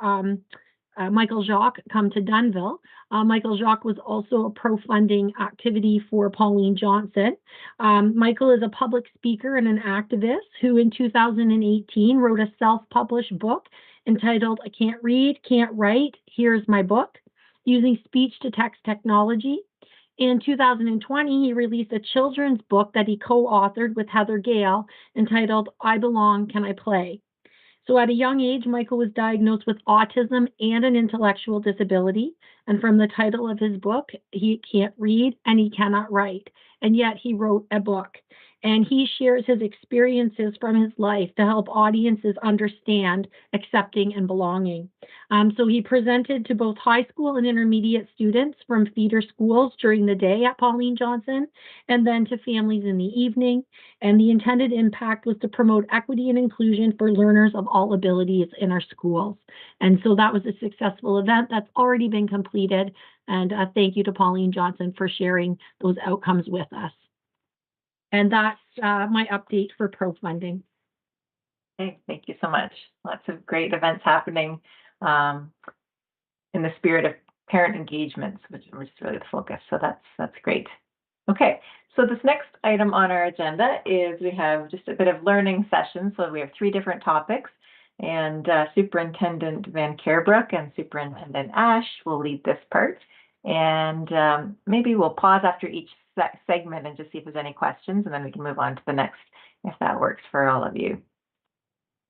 Michael Jacques come to Dunnville. Michael Jacques was also a pro-funding activity for Pauline Johnson. Michael is a public speaker and an activist who in 2018 wrote a self-published book entitled I Can't Read, Can't Write, Here's My Book, using speech-to-text technology. In 2020, he released a children's book that he co-authored with Heather Gale entitled I Belong, Can I Play? So at a young age, Michael was diagnosed with autism and an intellectual disability. And from the title of his book, he can't read and he cannot write. And yet he wrote a book. And he shares his experiences from his life to help audiences understand accepting and belonging. So he presented to both high school and intermediate students from feeder schools during the day at Pauline Johnson, and then to families in the evening. And the intended impact was to promote equity and inclusion for learners of all abilities in our schools. And so that was a successful event that's already been completed. And thank you to Pauline Johnson for sharing those outcomes with us. And that's my update for pro funding. Okay, thank you so much. Lots of great events happening in the spirit of parent engagements, which is really the focus. So that's great. Okay, so this next item on our agenda is we have just a bit of learning session. So we have 3 different topics, and Superintendent Van Kerbrook and Superintendent Ash will lead this part. And maybe we'll pause after each segment and just see if there's any questions, and then we can move on to the next if that works for all of you.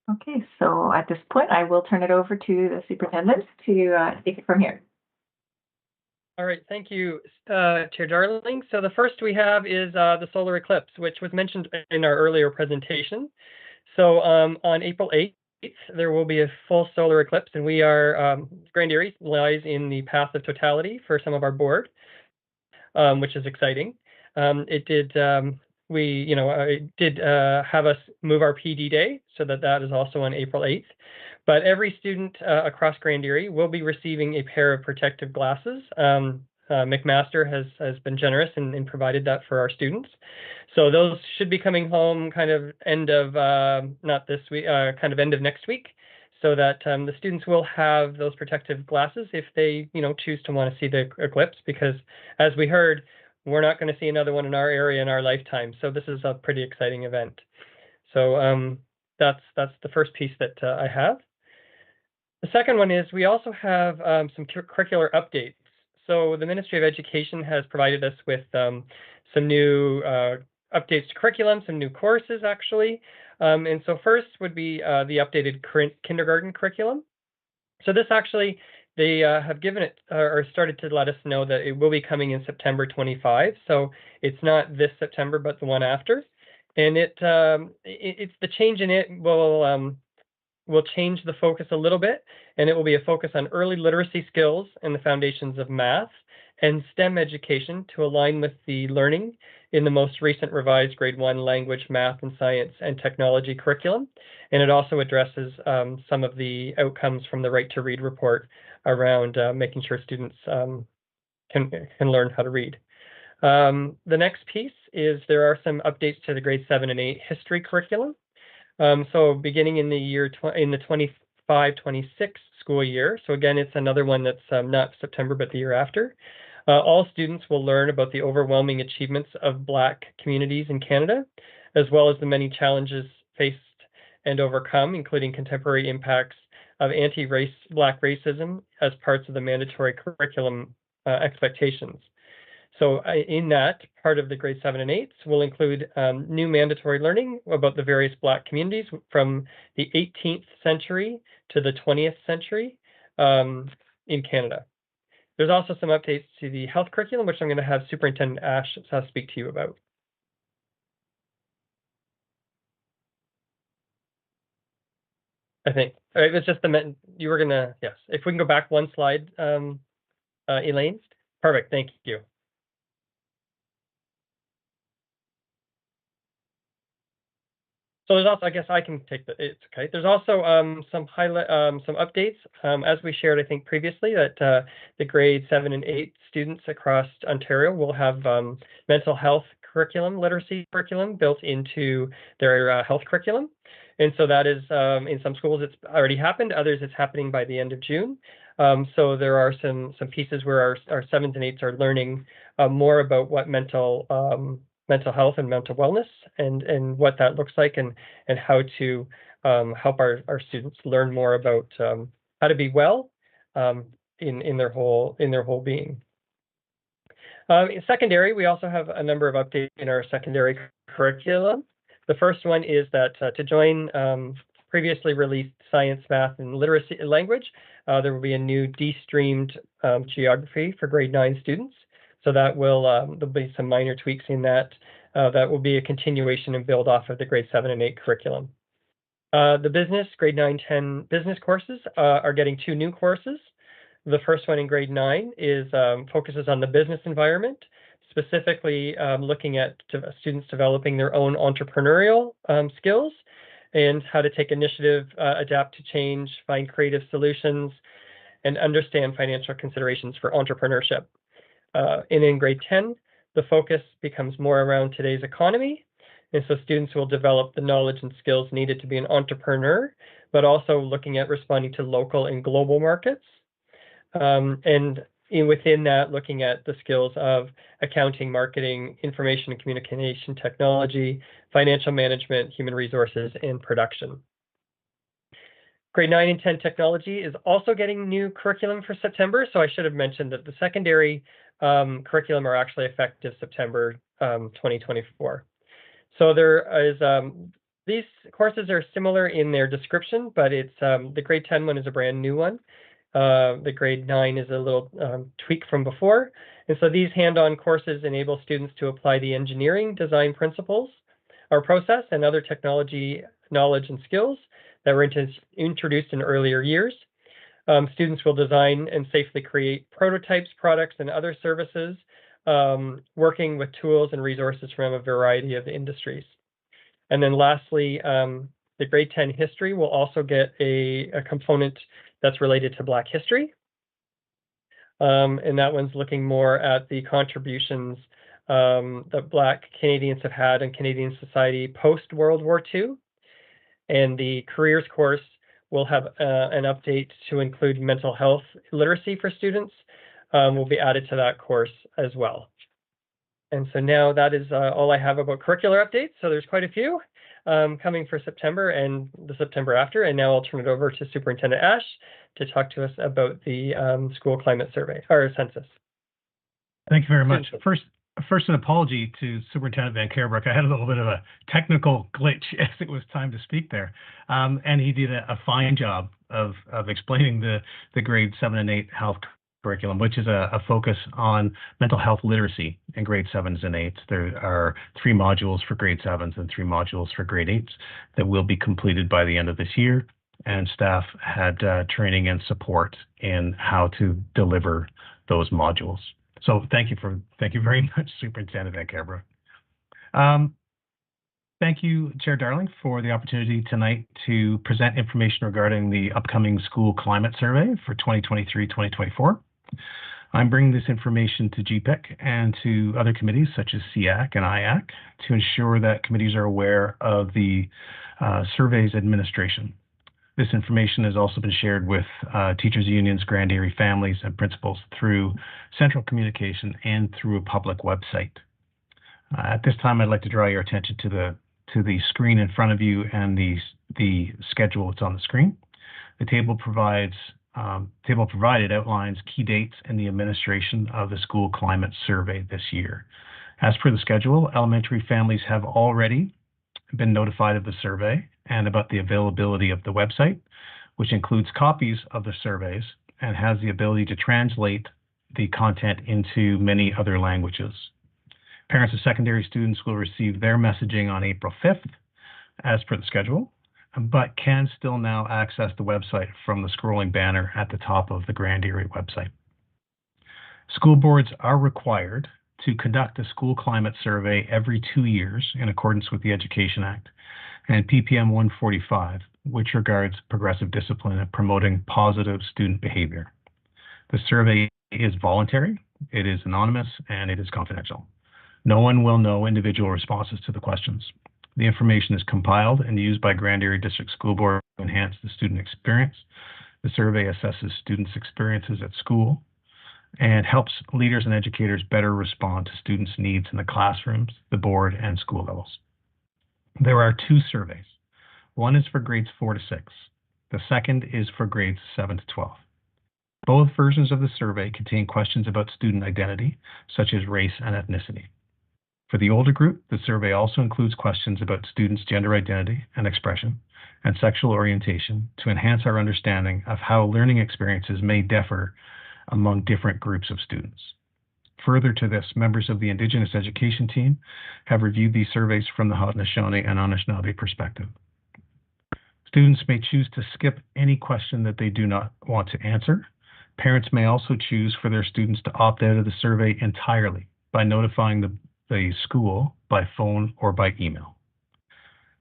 Okay, so at this point, I will turn it over to the superintendent to take it from here. All right, thank you, Chair Darling. So the first we have is the solar eclipse, which was mentioned in our earlier presentation. So on April 8th, there will be a full solar eclipse, and we are, Grand Erie lies in the path of totality for some of our board, which is exciting. It did, it did have us move our PD day so that is also on April 8th. But every student across Grand Erie will be receiving a pair of protective glasses. McMaster has been generous and provided that for our students. So those should be coming home kind of end of, not this week, kind of end of next week, so that the students will have those protective glasses if they, choose to want to see the eclipse, because as we heard, we're not going to see another one in our area in our lifetime. So this is a pretty exciting event. So that's the first piece that I have. The second one is we also have some curricular updates. So the Ministry of Education has provided us with some new updates to curriculum, some new courses actually. And so first would be the updated kindergarten curriculum. So this actually, they have given it or started to let us know that it will be coming in September 25. So it's not this September, but the one after. And it's the change in it will change the focus a little bit, and it will be a focus on early literacy skills and the foundations of math and STEM education to align with the learning in the most recent revised grade 1 language, math, and science and technology curriculum. And it also addresses some of the outcomes from the Right to Read report around making sure students can learn how to read. The next piece is there are some updates to the grade 7 and 8 history curriculum. So beginning in the 25-26 school year. So again, it's another one that's not September, but the year after. All students will learn about the overwhelming achievements of Black communities in Canada, as well as the many challenges faced and overcome, including contemporary impacts of Black racism as parts of the mandatory curriculum expectations. So in that, part of the grade 7 and 8s will include new mandatory learning about the various Black communities from the 18th century to the 20th century in Canada. There's also some updates to the health curriculum, which I'm going to have Superintendent Ash speak to you about. I think. All right, it's just you were going to, yes. If we can go back one slide, Elaine. Perfect, thank you. So there's also, I guess I can take it's okay. There's also some updates. As we shared, I think previously, that the grade 7 and 8 students across Ontario will have mental health curriculum, literacy curriculum built into their health curriculum. And so that is, in some schools, it's already happened. Others, it's happening by the end of June. So there are some pieces where our 7s and 8s are learning more about what mental health and mental wellness and what that looks like, and how to help our students learn more about how to be well in their whole being. In secondary, we also have a number of updates in our secondary curriculum. The first one is that to join previously released science, math, and literacy language, there will be a new de-streamed geography for grade 9 students. So that will, there'll be some minor tweaks in that. That will be a continuation and build off of the grade 7 and 8 curriculum. The business, grade 9, 10 business courses are getting 2 new courses. The first one in grade 9 is focuses on the business environment, specifically looking at students developing their own entrepreneurial skills and how to take initiative, adapt to change, find creative solutions, and understand financial considerations for entrepreneurship. And in grade 10, the focus becomes more around today's economy. And so students will develop the knowledge and skills needed to be an entrepreneur, but also looking at responding to local and global markets. And within that, looking at the skills of accounting, marketing, information and communication technology, financial management, human resources, and production. Grade 9 and 10 technology is also getting new curriculum for September. So I should have mentioned that the secondary curriculum are actually effective September 2024. So there is These courses are similar in their description, but it's the grade 10 one is a brand new one. The grade 9 is a little tweak from before. And so these hand-on courses enable students to apply the engineering design principles or process and other technology knowledge and skills that were introduced in earlier years. Students will design and safely create prototypes, products, and other services, working with tools and resources from a variety of industries. And then lastly, the grade 10 history will also get a component that's related to Black history. And that one's looking more at the contributions that Black Canadians have had in Canadian society post-World War II. And the careers course will have an update to include mental health literacy for students, will be added to that course as well. And so now that is all I have about curricular updates. So there's quite a few coming for September and the September after. And now I'll turn it over to Superintendent Ash to talk to us about the school climate survey or census. Thank you very much. First, an apology to Superintendent Van Kerbroek. I had a little bit of a technical glitch as it was time to speak there. And he did a fine job of explaining the grade 7 and 8 health curriculum, which is a focus on mental health literacy in grade 7s and 8s. There are 3 modules for grade 7s and 3 modules for grade 8s that will be completed by the end of this year. And staff had training and support in how to deliver those modules. So thank you very much, Superintendent Van Kerbroek. Thank you, Chair Darling, for the opportunity tonight to present information regarding the upcoming school climate survey for 2023-2024. I'm bringing this information to GEPIC and to other committees such as SEAC and IAC to ensure that committees are aware of the survey's administration. This information has also been shared with teachers' unions, Grand Erie families, and principals through central communication and through a public website. At this time, I'd like to draw your attention to the screen in front of you and the schedule that's on the screen. The table provided outlines key dates in the administration of the school climate survey this year. As per the schedule, elementary families have already been notified of the survey and about the availability of the website, which includes copies of the surveys and has the ability to translate the content into many other languages. Parents of secondary students will receive their messaging on April 5th, as per the schedule, but can still now access the website from the scrolling banner at the top of the Grand Erie website. School boards are required to conduct a school climate survey every 2 years in accordance with the Education Act and PPM 145, which regards progressive discipline and promoting positive student behavior. The survey is voluntary, it is anonymous, and it is confidential. No one will know individual responses to the questions. The information is compiled and used by Grand Erie District School Board to enhance the student experience. The survey assesses students' experiences at school and helps leaders and educators better respond to students' needs in the classrooms, the board, and school levels. There are 2 surveys. One is for grades 4 to 6. The second is for grades 7 to 12. Both versions of the survey contain questions about student identity, such as race and ethnicity. For the older group, the survey also includes questions about students' gender identity and expression and sexual orientation to enhance our understanding of how learning experiences may differ among different groups of students. Further to this, members of the Indigenous Education Team have reviewed these surveys from the Haudenosaunee and Anishinaabe perspective. Students may choose to skip any question that they do not want to answer. Parents may also choose for their students to opt out of the survey entirely by notifying the school by phone or by email.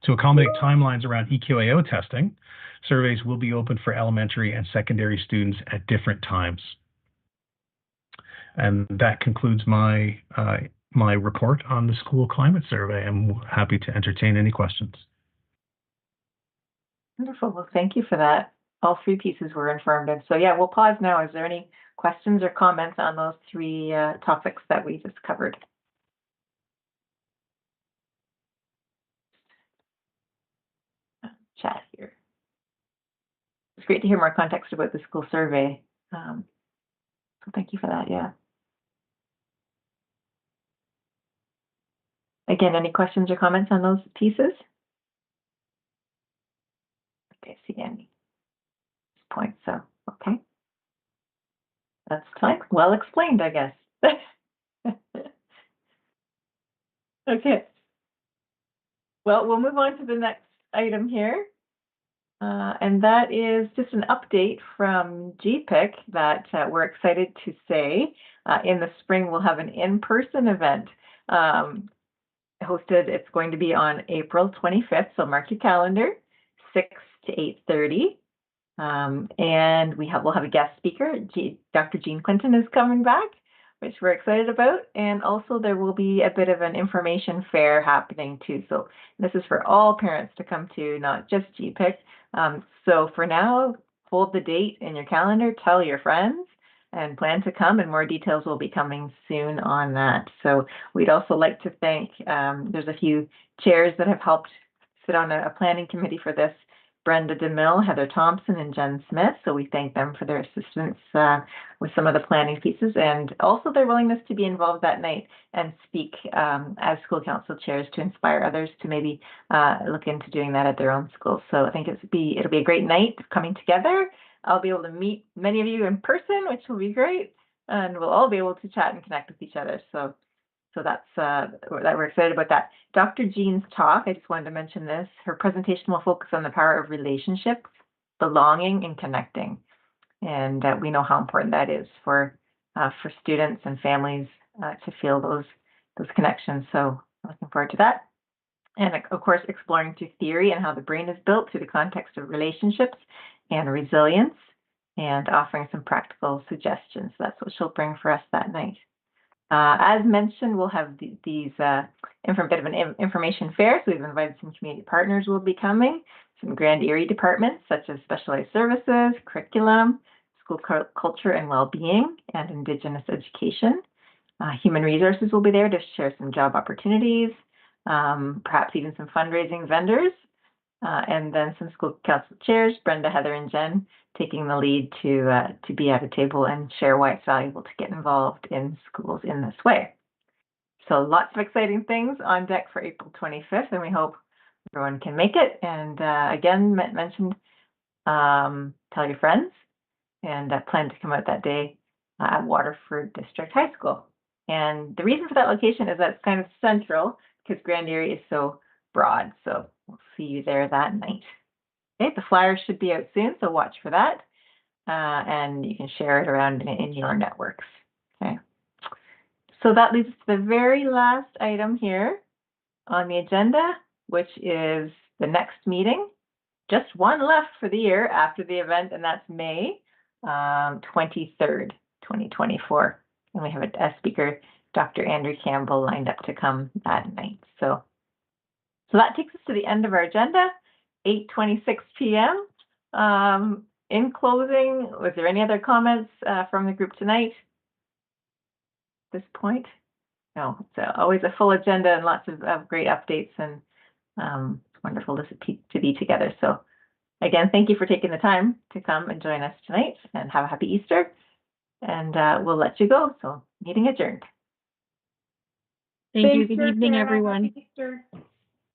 To accommodate timelines around EQAO testing, surveys will be open for elementary and secondary students at different times. And that concludes my report on the school climate survey. I'm happy to entertain any questions. Wonderful. Well, thank you for that. All 3 pieces were informative. So yeah, we'll pause now. Is there any questions or comments on those 3 topics that we just covered? Chat here. It's great to hear more context about the school survey. So thank you for that. Yeah. Again, any questions or comments on those pieces? I see any point. So, okay. That's fine. Well explained, I guess. Okay. Well, we'll move on to the next item here. And that is just an update from GEPIC that we're excited to say in the spring we'll have an in-person event hosted. It's going to be on April 25th, so mark your calendar, 6 to 8:30. And we'll have a guest speaker. Dr. Jean Clinton is coming back, which we're excited about. And also there will be a bit of an information fair happening too. So this is for all parents to come to, not just GEPIC. So for now, hold the date in your calendar, tell your friends, and plan to come, and more details will be coming soon on that. So we'd also like to thank, there's a few chairs that have helped sit on a planning committee for this. Brenda DeMille, Heather Thompson, and Jen Smith. So we thank them for their assistance with some of the planning pieces, and also their willingness to be involved that night and speak as school council chairs to inspire others to maybe look into doing that at their own schools. So I think it'll be a great night coming together. I'll be able to meet many of you in person, which will be great, and we'll all be able to chat and connect with each other. So that's that we're excited about that. Dr. Jean's talk, I just wanted to mention this. Her presentation will focus on the power of relationships, belonging, and connecting. And we know how important that is for students and families to feel those connections. So looking forward to that. And of course, exploring through theory and how the brain is built through the context of relationships and resilience, and offering some practical suggestions. That's what she'll bring for us that night. As mentioned, we'll have bit of an information fair. So we've invited some community partners will be coming, some Grand Erie departments such as specialized services, curriculum, school culture and well-being, and Indigenous education. Human resources will be there to share some job opportunities, perhaps even some fundraising vendors, and then some school council chairs, Brenda, Heather, and Jen, taking the lead to be at a table and share why it's valuable to get involved in schools in this way. So lots of exciting things on deck for April 25th, and we hope everyone can make it. And again, mentioned, tell your friends, and plan to come out that day at Waterford District High School. And the reason for that location is that it's kind of central because Grand Erie is so broad. So we'll see you there that night. Okay, the flyers should be out soon, so watch for that. And you can share it around in your networks. Okay. So that leads us to the very last item here on the agenda, which is the next meeting. Just one left for the year after the event, and that's May 23rd, 2024. And we have a speaker, Dr. Andrew Campbell, lined up to come that night. So that takes us to the end of our agenda, 8:26 p.m. In closing, was there any other comments from the group tonight at this point? No, it's always a full agenda and lots of great updates, and it's wonderful to be together. So again, thank you for taking the time to come and join us tonight, and have a happy Easter. And we'll let you go. So meeting adjourned. Thank you. Good evening, everyone. Happy Easter.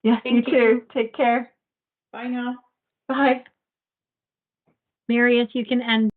Yes, you too. Take care. Bye now. Bye. Marius, you can end.